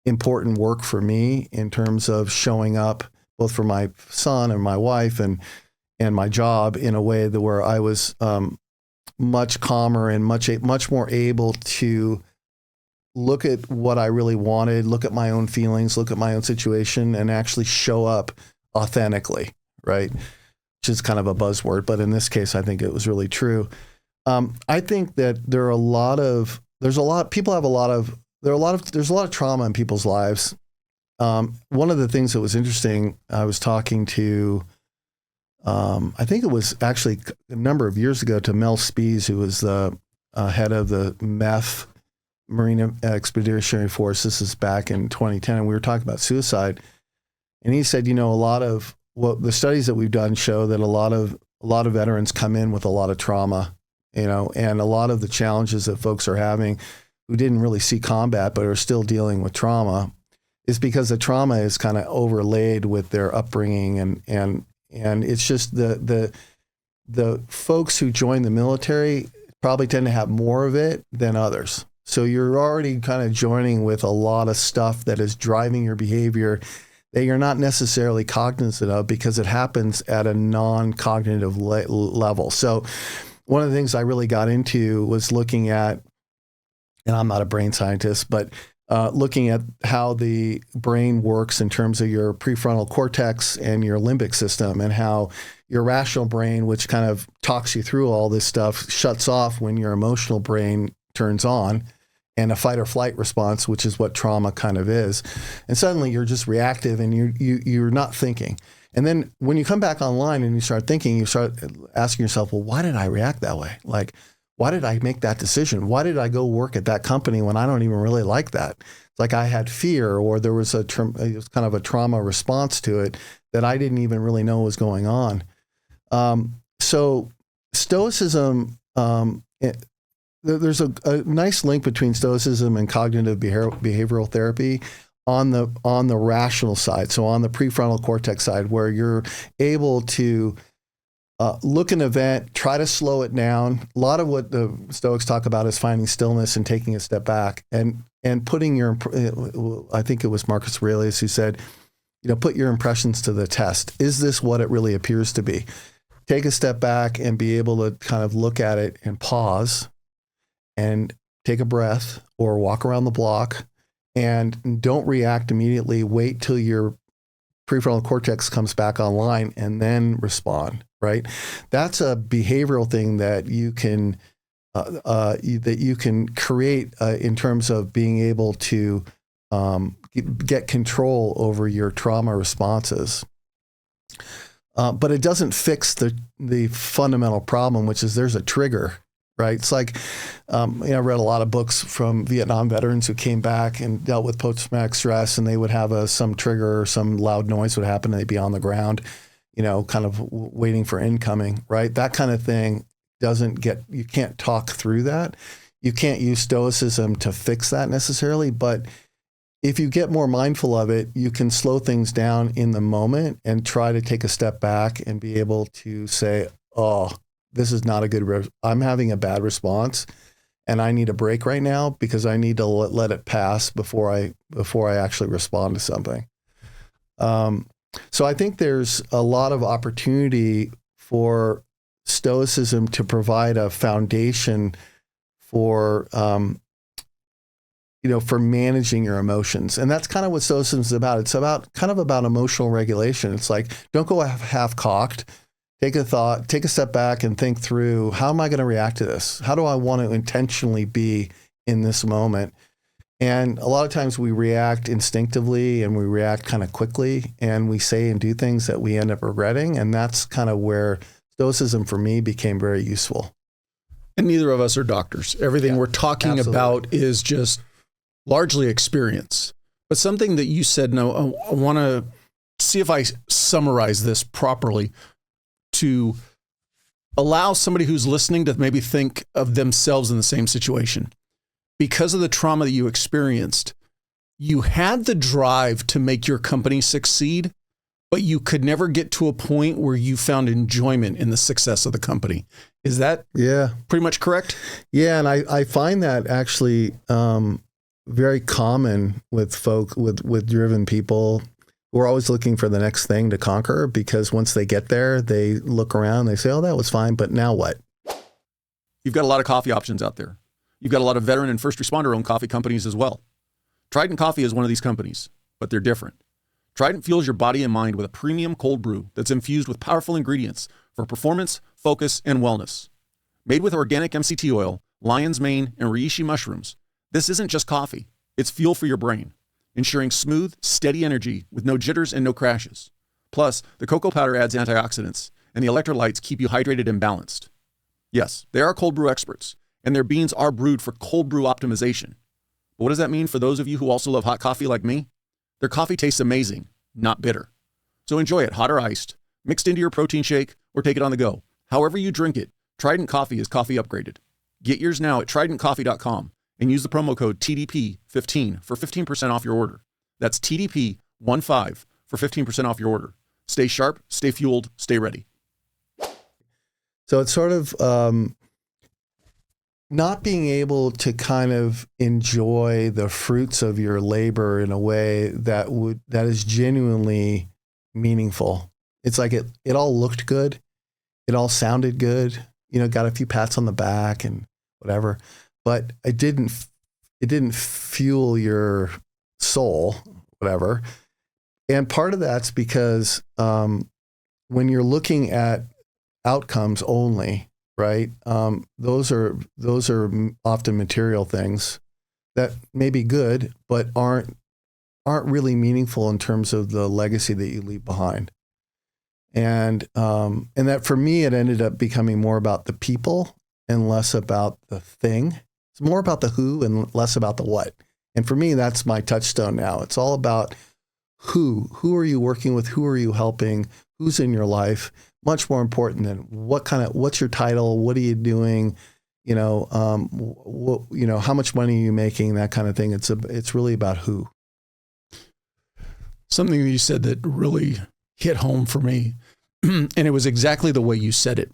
important work for me in terms of showing up both for my son and my wife and my job in a way that where I was much calmer and much more able to look at what I really wanted, look at my own feelings, look at my own situation, and actually show up authentically, right? Which is kind of a buzzword, but in this case, I think it was really true. I think that there's a lot of trauma in people's lives. One of the things that was interesting, I was talking to, I think it was actually a number of years ago, to Mel Spees, who was the head of the MEF, Marine Expeditionary Force. This is back in 2010, and we were talking about suicide. And he said, a lot of the studies that we've done show that a lot of veterans come in with a lot of trauma, and a lot of the challenges that folks are having who didn't really see combat but are still dealing with trauma is because the trauma is kind of overlaid with their upbringing, and it's just the folks who join the military probably tend to have more of it than others. So you're already kind of joining with a lot of stuff that is driving your behavior that you're not necessarily cognizant of because it happens at a non-cognitive level. So one of the things I really got into was looking at, and I'm not a brain scientist, but looking at how the brain works in terms of your prefrontal cortex and your limbic system, and how your rational brain, which kind of talks you through all this stuff, shuts off when your emotional brain turns on, and a fight or flight response, which is what trauma kind of is. And suddenly you're just reactive and you're not thinking. And then when you come back online and you start thinking, you start asking yourself, well, why did I react that way? Like, why did I make that decision? Why did I go work at that company when I don't even really like that? It's like I had fear, or there was it was kind of a trauma response to it that I didn't even really know was going on. So Stoicism, there's a nice link between Stoicism and cognitive behavioral therapy on the rational side. So on the prefrontal cortex side, where you're able to look an event, try to slow it down. A lot of what the Stoics talk about is finding stillness and taking a step back and putting I think it was Marcus Aurelius who said, put your impressions to the test. Is this what it really appears to be? Take a step back and be able to kind of look at it and pause and take a breath or walk around the block, and don't react immediately. Wait till your prefrontal cortex comes back online and then respond, right? That's a behavioral thing that you can create in terms of being able to get control over your trauma responses. But it doesn't fix the fundamental problem, which is there's a trigger, right? It's like, I read a lot of books from Vietnam veterans who came back and dealt with post-traumatic stress, and they would have some trigger or some loud noise would happen, and they'd be on the ground, kind of waiting for incoming, right? That kind of thing you can't talk through that. You can't use Stoicism to fix that necessarily, but if you get more mindful of it, you can slow things down in the moment and try to take a step back and be able to say, oh, this is not a good, I'm having a bad response and I need a break right now because I need to let it pass before I actually respond to something. So I think there's a lot of opportunity for Stoicism to provide a foundation for, for managing your emotions. And that's kind of what Stoicism is about. It's about emotional regulation. It's like, don't go half-cocked. Take a step back and think through, how am I going to react to this? How do I want to intentionally be in this moment? And a lot of times we react instinctively and we react kind of quickly, and we say and do things that we end up regretting. And that's kind of where Stoicism for me became very useful. And neither of us are doctors. Everything we're talking about is just largely experience. But something that you said, now I want to see if I summarize this properly to allow somebody who's listening to maybe think of themselves in the same situation. Because of the trauma that you experienced, you had the drive to make your company succeed, but you could never get to a point where you found enjoyment in the success of the company. Is that pretty much correct? Yeah, and I find that actually very common with folk, with driven people who are always looking for the next thing to conquer, because once they get there, they look around, they say, oh, that was fine, but now what? You've got a lot of coffee options out there. You've got a lot of veteran and first responder-owned coffee companies as well. Trident Coffee is one of these companies, but they're different. Trident fuels your body and mind with a premium cold brew that's infused with powerful ingredients for performance, focus, and wellness. Made with organic MCT oil, lion's mane, and reishi mushrooms, this isn't just coffee. It's fuel for your brain, ensuring smooth, steady energy with no jitters and no crashes. Plus, the cocoa powder adds antioxidants, and the electrolytes keep you hydrated and balanced. Yes, they are cold brew experts, and their beans are brewed for cold brew optimization. But what does that mean for those of you who also love hot coffee like me? Their coffee tastes amazing, not bitter. So enjoy it hot or iced, mixed into your protein shake, or take it on the go. However you drink it, Trident Coffee is coffee upgraded. Get yours now at tridentcoffee.com and use the promo code TDP15 for 15% off your order. That's TDP15 for 15% off your order. Stay sharp, stay fueled, stay ready. So it's sort of not being able to kind of enjoy the fruits of your labor in a way that is genuinely meaningful. It's like it all looked good. It all sounded good. Got a few pats on the back and whatever, but it didn't fuel your soul, whatever. And part of that's because when you're looking at outcomes only, right? Those are often material things that may be good, but aren't really meaningful in terms of the legacy that you leave behind. And that for me, it ended up becoming more about the people and less about the thing. It's more about the who and less about the what. And for me, that's my touchstone now. It's all about who are you working with? Who are you helping? Who's in your life? Much more important than what's your title? What are you doing? How much money are you making? That kind of thing. It's really about who. Something that you said that really hit home for me, and it was exactly the way you said it.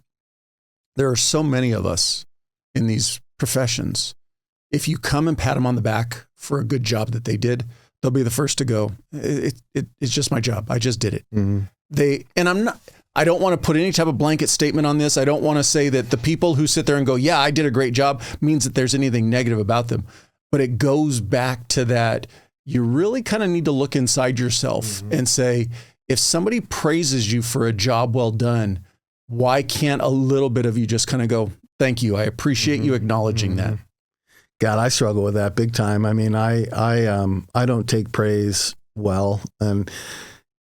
There are so many of us in these professions. If you come and pat them on the back for a good job that they did, they'll be the first to go, it's just my job. I just did it. Mm-hmm. I don't want to put any type of blanket statement on this. I don't want to say that the people who sit there and go, yeah, I did a great job, means that there's anything negative about them. But it goes back to that. You really kind of need to look inside yourself and say, if somebody praises you for a job well done, why can't a little bit of you just kind of go, thank you. I appreciate you acknowledging that. God, I struggle with that big time. I mean, I don't take praise well, and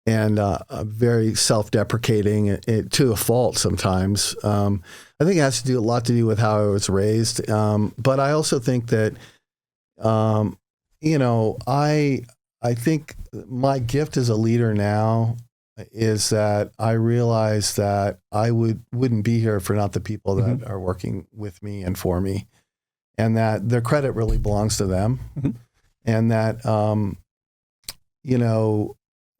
very self-deprecating to a fault sometimes. I think it has to do a lot to do with how I was raised. But I also think that, I think my gift as a leader now is that I realize that I wouldn't be here for not the people that are working with me and for me, and that their credit really belongs to them. And that,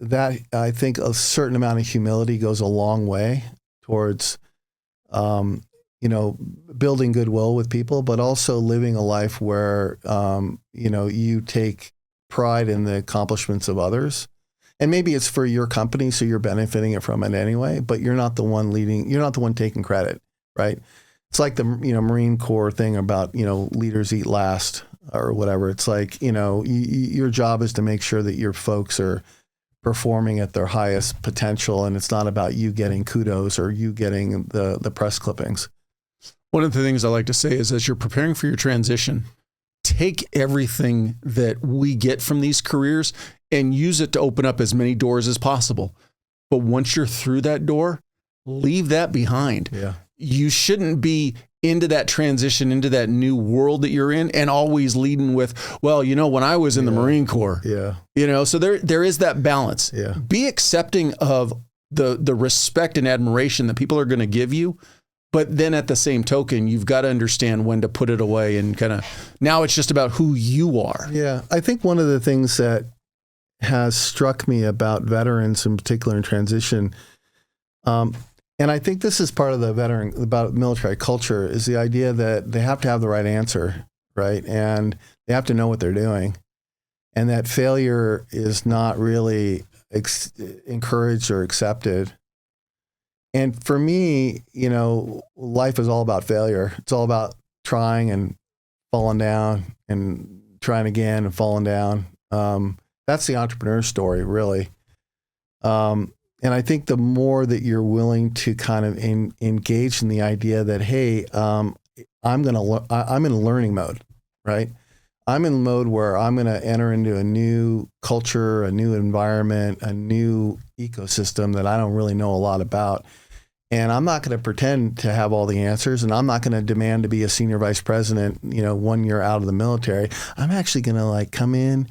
that I think a certain amount of humility goes a long way towards, building goodwill with people, but also living a life where, you take pride in the accomplishments of others And maybe it's for your company, so you're benefiting from it anyway, but you're not the one leading, you're not the one taking credit, right? It's like the, Marine Corps thing about, leaders eat last or whatever. It's like, your job is to make sure that your folks are performing at their highest potential, and it's not about you getting kudos or you getting the press clippings. One of the things I like to say is, as you're preparing for your transition, take everything that we get from these careers and use it to open up as many doors as possible. But once you're through that door, leave that behind. Yeah. You shouldn't be into that transition, into that new world that you're in, and always leading with, well, when I was in the Marine Corps, so there is that balance. Yeah. Be accepting of the respect and admiration that people are going to give you. But then at the same token, you've got to understand when to put it away, and kind of, now it's just about who you are. Yeah. I think one of the things that has struck me about veterans in particular in transition, and I think this is part of about military culture, is the idea that they have to have the right answer, right? And they have to know what they're doing. And that failure is not really encouraged or accepted. And for me, life is all about failure. It's all about trying and falling down and trying again and falling down. That's the entrepreneur story, really. And I think the more that you're willing to kind of engage in the idea that, hey, I'm in learning mode, right? I'm in mode where I'm going to enter into a new culture, a new environment, a new ecosystem that I don't really know a lot about. And I'm not going to pretend to have all the answers, and I'm not going to demand to be a senior vice president, 1 year out of the military. I'm actually going to come in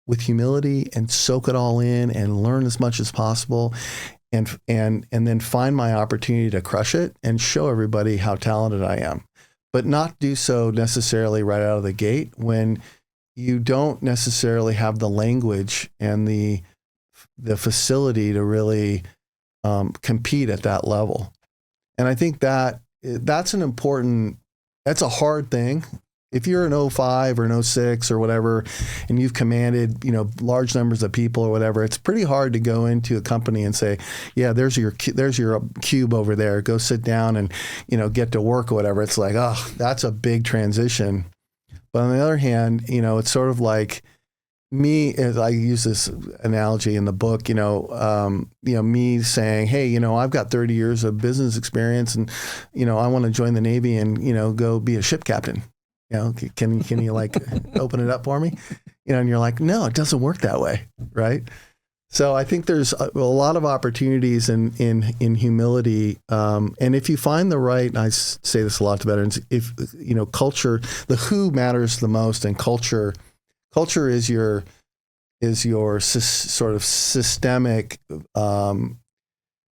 with humility and soak it all in and learn as much as possible, and then find my opportunity to crush it and show everybody how talented I am, but not do so necessarily right out of the gate when you don't necessarily have the language and the facility to really compete at that level. And I think that's a hard thing. If you're an 05 or an 06 or whatever, and you've commanded, large numbers of people or whatever, it's pretty hard to go into a company and say, yeah, there's your cube over there. Go sit down and, get to work or whatever. It's like, oh, that's a big transition. But on the other hand, it's sort of like me, as I use this analogy in the book, me saying, hey, I've got 30 years of business experience, and, I want to join the Navy and, go be a ship captain. Can you open it up for me? And you're like, no, it doesn't work that way. Right. So I think there's a lot of opportunities in humility. And if you find the right, and I say this a lot to veterans, if, culture, the who matters the most, and culture is your sort of systemic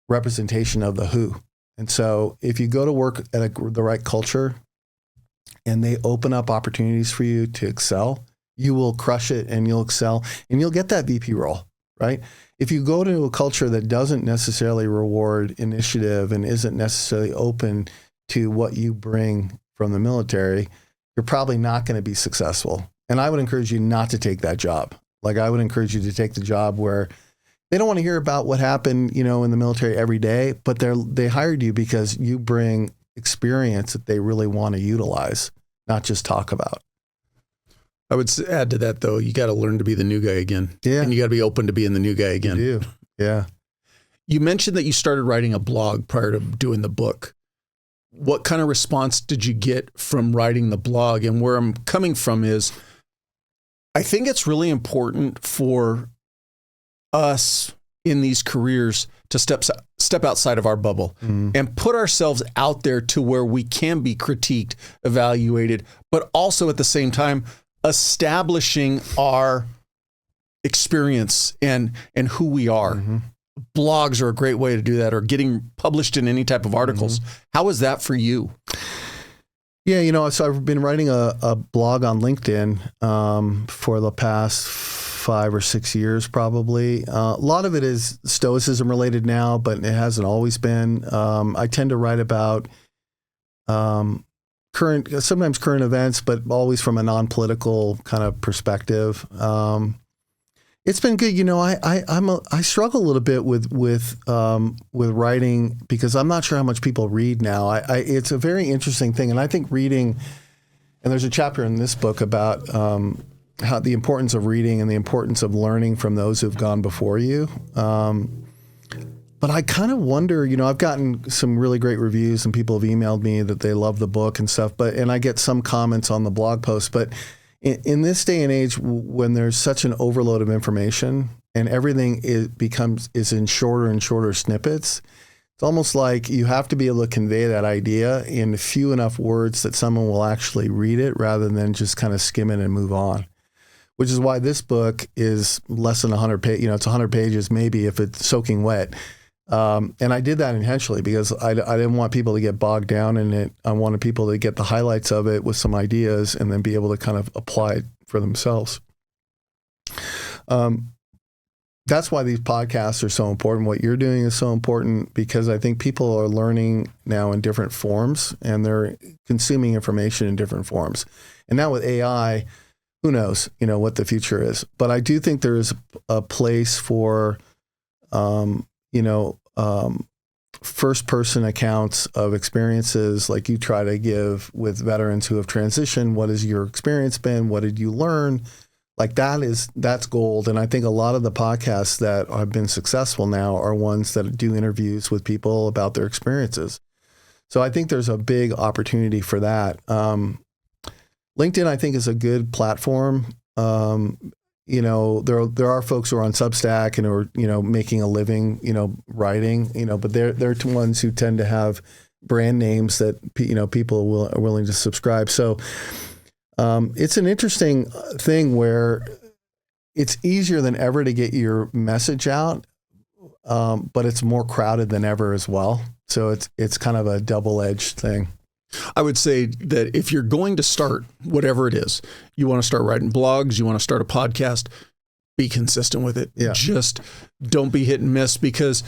representation of the who. And so if you go to work at the right culture, and they open up opportunities for you to excel, you will crush it and you'll excel and you'll get that VP role, right? If you go to a culture that doesn't necessarily reward initiative and isn't necessarily open to what you bring from the military, you're probably not going to be successful. And I would encourage you not to take that job. I would encourage you to take the job where they don't want to hear about what happened, in the military every day, but they hired you because you bring experience that they really want to utilize, not just talk about. I would add to that, though, you got to learn to be the new guy again. Yeah. And you got to be open to being the new guy again. You do. Yeah. You mentioned that you started writing a blog prior to doing the book. What kind of response did you get from writing the blog? And where I'm coming from is, I think it's really important for us in these careers to step outside of our bubble and put ourselves out there to where we can be critiqued, evaluated, but also at the same time establishing our experience and who we are. Mm-hmm. Blogs are a great way to do that, or getting published in any type of articles. Mm-hmm. How is that for you? Yeah, so I've been writing a blog on LinkedIn for the past 5 or 6 years, probably. A lot of it is Stoicism related now, but it hasn't always been. I tend to write about sometimes current events, but always from a non-political kind of perspective. It's been good. I struggle a little bit with writing because I'm not sure how much people read now. It's a very interesting thing, and I think reading. And there's a chapter in this book about how the importance of reading and the importance of learning from those who've gone before you. But I kind of wonder. I've gotten some really great reviews, and people have emailed me that they love the book and stuff. And I get some comments on the blog post, but. In this day and age, when there's such an overload of information and everything is in shorter and shorter snippets, it's almost like you have to be able to convey that idea in few enough words that someone will actually read it rather than just kind of skim it and move on. Which is why this book is less than 100 pages. It's 100 pages maybe if it's soaking wet. And I did that intentionally because I didn't want people to get bogged down in it. I wanted people to get the highlights of it with some ideas and then be able to kind of apply it for themselves. That's why these podcasts are so important. What you're doing is so important because I think people are learning now in different forms and they're consuming information in different forms. And now with AI, who knows, what the future is. But I do think there is a place for, first-person accounts of experiences like you try to give with veterans who have transitioned. What has your experience been? What did you learn? Like that's gold. And I think a lot of the podcasts that have been successful now are ones that do interviews with people about their experiences. So I think there's a big opportunity for that. LinkedIn, I think, is a good platform. There are folks who are on Substack and are, making a living, writing, but they're ones who tend to have brand names that, people are willing to subscribe. So it's an interesting thing where it's easier than ever to get your message out, but it's more crowded than ever as well. So it's kind of a double-edged thing. I would say that if you're going to start whatever it is, you want to start writing blogs, you want to start a podcast, be consistent with it. Yeah. Just don't be hit and miss because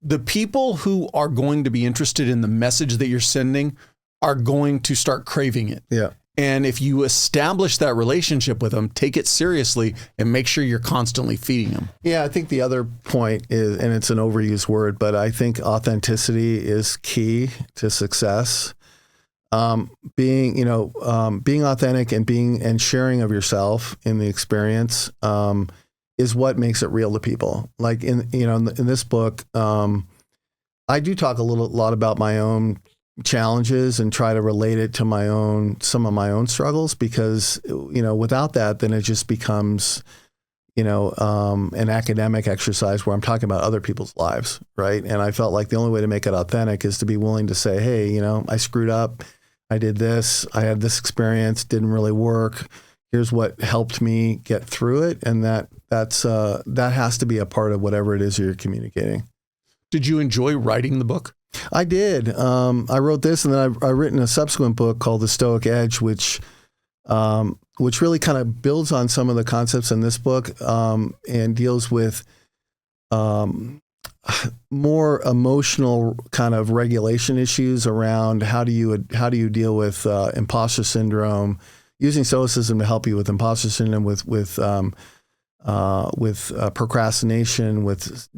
the people who are going to be interested in the message that you're sending are going to start craving it. Yeah. And if you establish that relationship with them, take it seriously and make sure you're constantly feeding them. Yeah, I think the other point is, and it's an overused word, but I think authenticity is key to success. Being authentic and sharing of yourself in the experience, is what makes it real to people. Like in this book, I do talk a lot about my own challenges and try to relate it to some of my own struggles because, without that, then it just becomes, an academic exercise where I'm talking about other people's lives. Right. And I felt like the only way to make it authentic is to be willing to say, hey, I screwed up. I did this, I had this experience, didn't really work. Here's what helped me get through it. And that has to be a part of whatever it is you're communicating. Did you enjoy writing the book? I did. I wrote this and then I've written a subsequent book called The Stoic Edge, which really kind of builds on some of the concepts in this book and deals with more emotional kind of regulation issues around how do you deal with imposter syndrome, using Stoicism to help you with imposter syndrome, with procrastination, with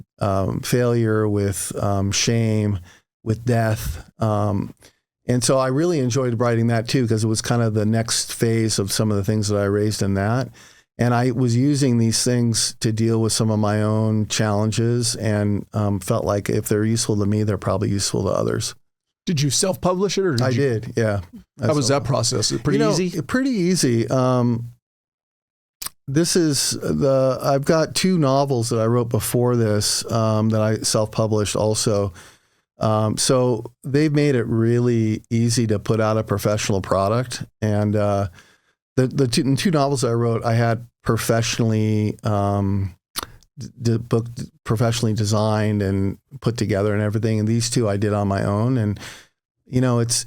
failure, with shame, with death. And so I really enjoyed writing that too, because it was kind of the next phase of some of the things that I raised in that. And I was using these things to deal with some of my own challenges and felt like if they're useful to me, they're probably useful to others. Did you self-publish it? Or I did, yeah. How was that process? Pretty easy? Pretty easy. I've got 2 novels that I wrote before this that I self-published also. So they've made it really easy to put out a professional product. And the 2 novels I wrote, I had professionally professionally designed and put together and everything. And these 2 I did on my own. And it's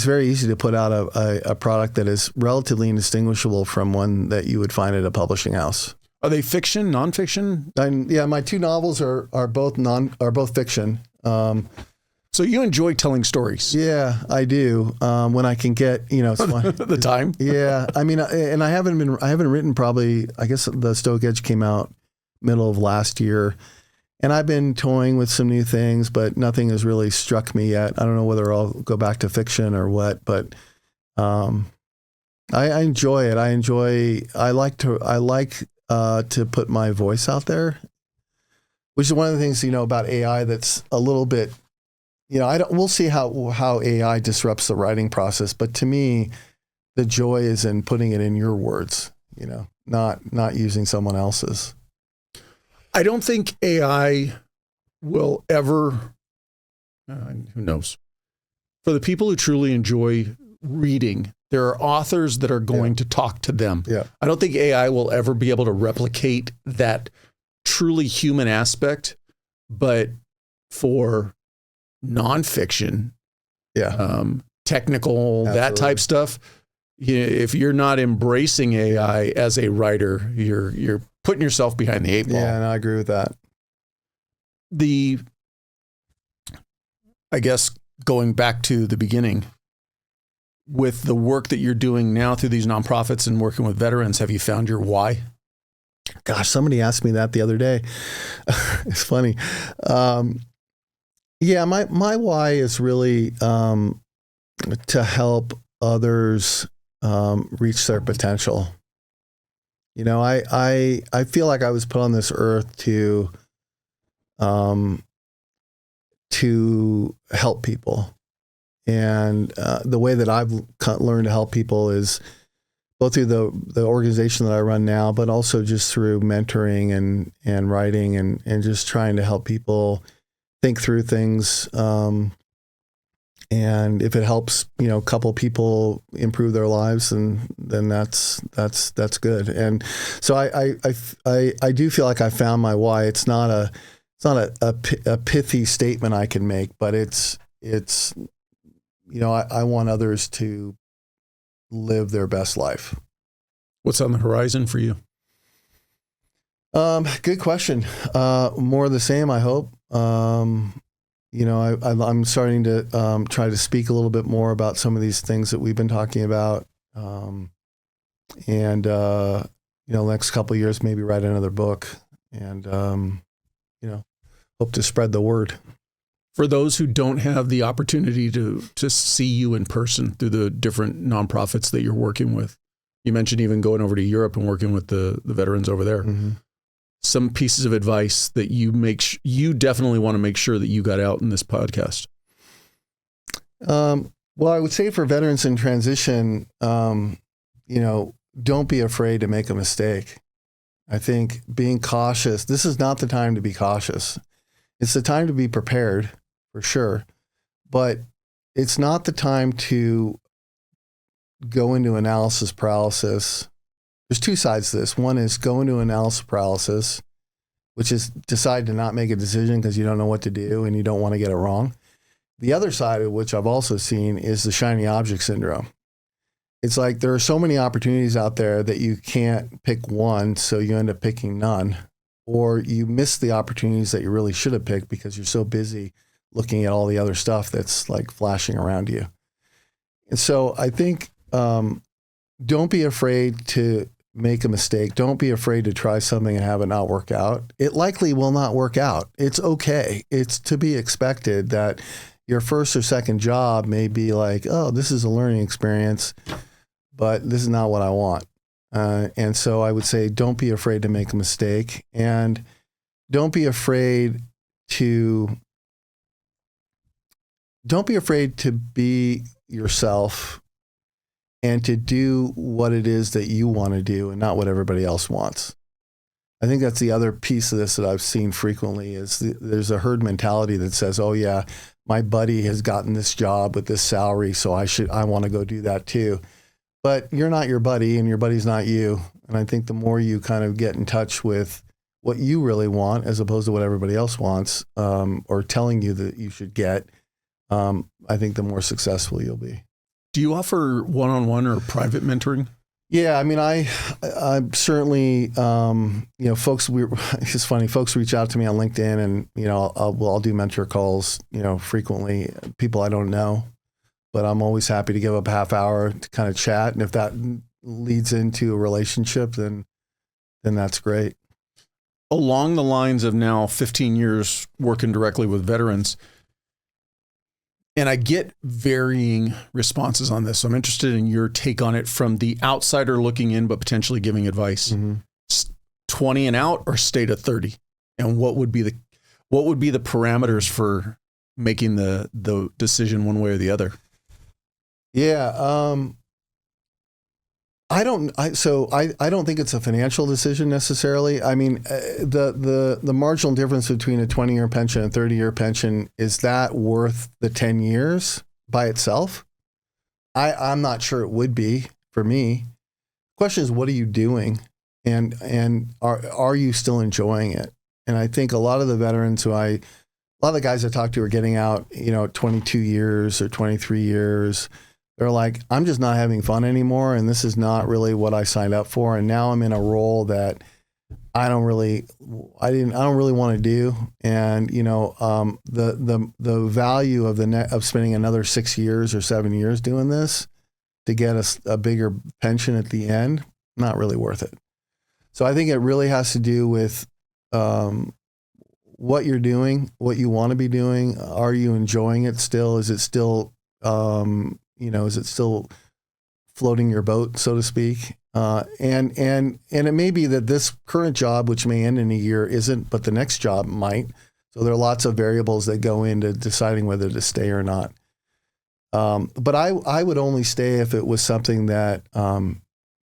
very easy to put out a product that is relatively indistinguishable from one that you would find at a publishing house. Are they fiction, nonfiction? Yeah, my 2 novels are both fiction. So you enjoy telling stories. Yeah, I do. When I can get, The time. Yeah. I mean, and I haven't written probably, I guess the Stoic Edge came out middle of last year, and I've been toying with some new things, but nothing has really struck me yet. I don't know whether I'll go back to fiction or what, but I enjoy it. I like to put my voice out there, which is one of the things, about AI that's a little bit, we'll see how AI disrupts the writing process. But to me, the joy is in putting it in your words, not using someone else's. I don't think AI will ever, who knows, for the people who truly enjoy reading, there are authors that are going to talk to them. Yeah. I don't think AI will ever be able to replicate that truly human aspect, but for nonfiction, technical, Absolutely. that type stuff, if you're not embracing AI as a writer, you're putting yourself behind the eight ball. Yeah, and I agree with that. I guess going back to the beginning, with the work that you're doing now through these nonprofits and working with veterans, have you found your why? Gosh, somebody asked me that the other day. It's funny. My why is really to help others reach their potential. I feel like I was put on this earth to help people. And the way that I've learned to help people is both through the organization that I run now, but also just through mentoring and writing and just trying to help people think through things. And if it helps, a couple people improve their lives, then that's good. And so I do feel like I found my why. It's not a pithy statement I can make, but it's I want others to live their best life. What's on the horizon for you? Good question. More of the same, I hope. I'm starting to try to speak a little bit more about some of these things that we've been talking about. The next couple of years, maybe write another book and, hope to spread the word. For those who don't have the opportunity to see you in person through the different nonprofits that you're working with, you mentioned even going over to Europe and working with the veterans over there. Mm-hmm. Some pieces of advice that you definitely want to make sure that you got out in this podcast. Well, I would say for veterans in transition, don't be afraid to make a mistake. I think being cautious, this is not the time to be cautious. It's the time to be prepared, for sure. But it's not the time to go into analysis paralysis. There's two sides to this. One is go into analysis paralysis, which is decide to not make a decision because you don't know what to do and you don't want to get it wrong. The other side of which I've also seen is the shiny object syndrome. It's like there are so many opportunities out there that you can't pick one, so you end up picking none. Or you miss the opportunities that you really should have picked because you're so busy looking at all the other stuff that's like flashing around you. And so I think don't be afraid to make a mistake. Don't be afraid to try something and have it not work out. It likely will not work out. It's okay. It's to be expected that your first or second job may be like, oh, this is a learning experience, but this is not what I want. And so I would say, don't be afraid to make a mistake, and don't be afraid to be yourself and to do what it is that you want to do and not what everybody else wants. I think that's the other piece of this that I've seen frequently is there's a herd mentality that says, oh yeah, my buddy has gotten this job with this salary, so I want to go do that too. But you're not your buddy and your buddy's not you. And I think the more you kind of get in touch with what you really want as opposed to what everybody else wants, or telling you that you should get, I think the more successful you'll be. Do you offer one-on-one or private mentoring? Yeah, I mean, I'm certainly, folks. It's funny. Folks reach out to me on LinkedIn, and I'll do mentor calls, frequently. People I don't know, but I'm always happy to give up a half hour to kind of chat, and if that leads into a relationship, then that's great. Along the lines of now 15 years working directly with veterans, and I get varying responses on this. So I'm interested in your take on it from the outsider looking in, but potentially giving advice. Mm-hmm. 20 and out or stay to 30? And what would be the parameters for making the decision one way or the other? Yeah. I don't think it's a financial decision necessarily. I mean, the marginal difference between a 20-year pension and a 30-year pension, is that worth the 10 years by itself? I'm not sure it would be for me. The question is, what are you doing? And are you still enjoying it? And I think a lot of the veterans a lot of the guys I talk to are getting out, 22 years or 23 years. They're like, I'm just not having fun anymore, and this is not really what I signed up for. And now I'm in a role that I don't really want to do. And the value of spending another 6 years or 7 years doing this to get a bigger pension at the end, not really worth it. So I think it really has to do with what you're doing, what you want to be doing. Are you enjoying it still? Is it still is it still floating your boat, so to speak? And it may be that this current job, which may end in a year, isn't, but the next job might. So there are lots of variables that go into deciding whether to stay or not. But I would only stay if it was something that,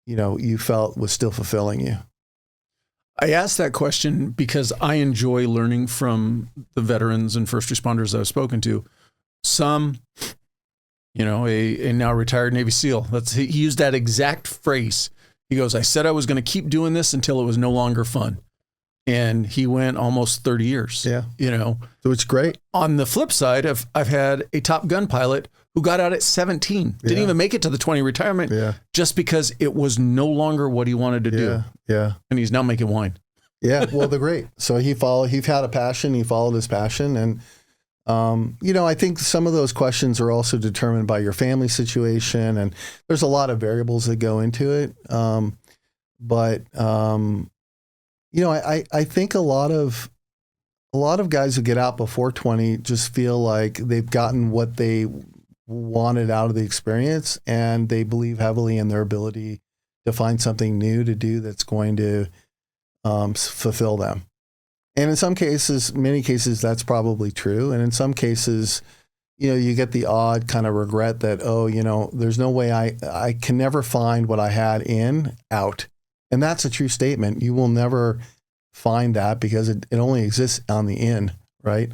you felt was still fulfilling you. I asked that question because I enjoy learning from the veterans and first responders I've spoken to. Some, a now retired Navy SEAL. He used that exact phrase. He goes, I said I was going to keep doing this until it was no longer fun. And he went almost 30 years. Yeah. So it's great. On the flip side, I've had a Top Gun pilot who got out at 17, didn't even make it to the 20 retirement just because it was no longer what he wanted to do. Yeah. And he's now making wine. Yeah. Well, they're great. So he had a passion. He followed his passion. And, I think some of those questions are also determined by your family situation, and there's a lot of variables that go into it. But I think a lot of guys who get out before 20 just feel like they've gotten what they wanted out of the experience, and they believe heavily in their ability to find something new to do that's going to fulfill them. And in some cases, many cases, that's probably true. And in some cases, you get the odd kind of regret that, there's no way I can never find what I had out. And that's a true statement. You will never find that because it only exists on the in, right?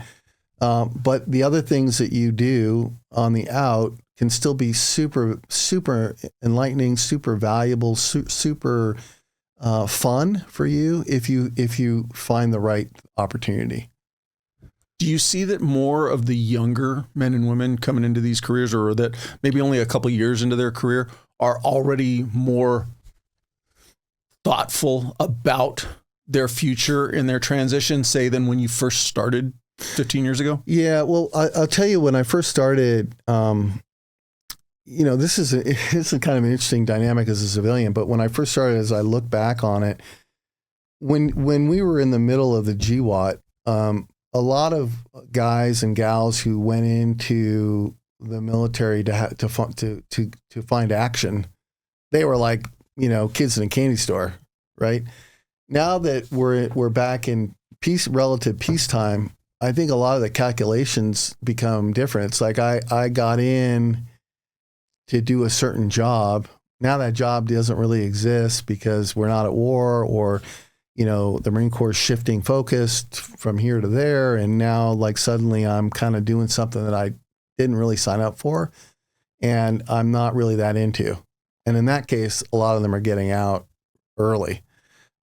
But the other things that you do on the out can still be super, super enlightening, super valuable, super fun for you if you find the right opportunity. Do you see that more of the younger men and women coming into these careers, or that maybe only a couple of years into their career, are already more thoughtful about their future in their transition, say, than when you first started 15 years ago? Yeah, well, I'll tell you, when I first started, this is kind of an interesting dynamic as a civilian, but when I first started, as I look back on it, when we were in the middle of the GWAT, a lot of guys and gals who went into the military to find action, they were like, kids in a candy store, right? Now that we're back in relative peacetime, I think a lot of the calculations become different. It's like I got in to do a certain job. Now that job doesn't really exist because we're not at war, or, the Marine Corps is shifting focus from here to there. And now, like, suddenly I'm kind of doing something that I didn't really sign up for, and I'm not really that into. And in that case, a lot of them are getting out early.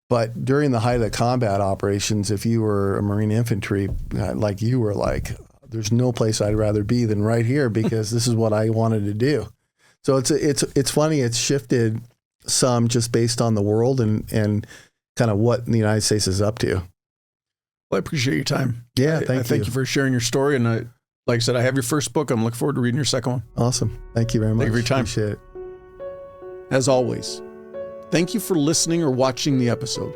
But during the height of the combat operations, if you were a Marine infantry, like you were, like, there's no place I'd rather be than right here because this is what I wanted to do. So it's funny. It's shifted some just based on the world and kind of what the United States is up to. Well, I appreciate your time. Yeah, I thank you for sharing your story. And like I said, I have your first book. I'm looking forward to reading your second one. Awesome. Thank you very much. Thank you for your time. Appreciate it. As always, thank you for listening or watching the episode.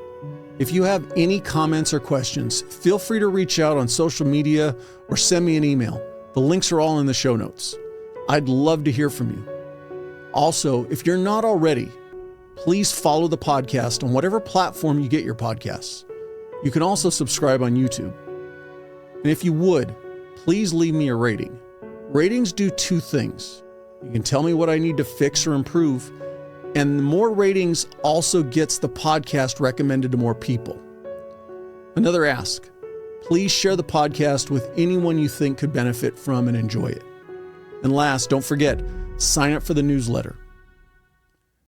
If you have any comments or questions, feel free to reach out on social media or send me an email. The links are all in the show notes. I'd love to hear from you. Also, if you're not already, please follow the podcast on whatever platform you get your podcasts. You can also subscribe on YouTube. And if you would, please leave me a rating. Ratings do two things. You can tell me what I need to fix or improve, and the more ratings also gets the podcast recommended to more people. Another ask, please share the podcast with anyone you think could benefit from and enjoy it. And last, don't forget, sign up for the newsletter.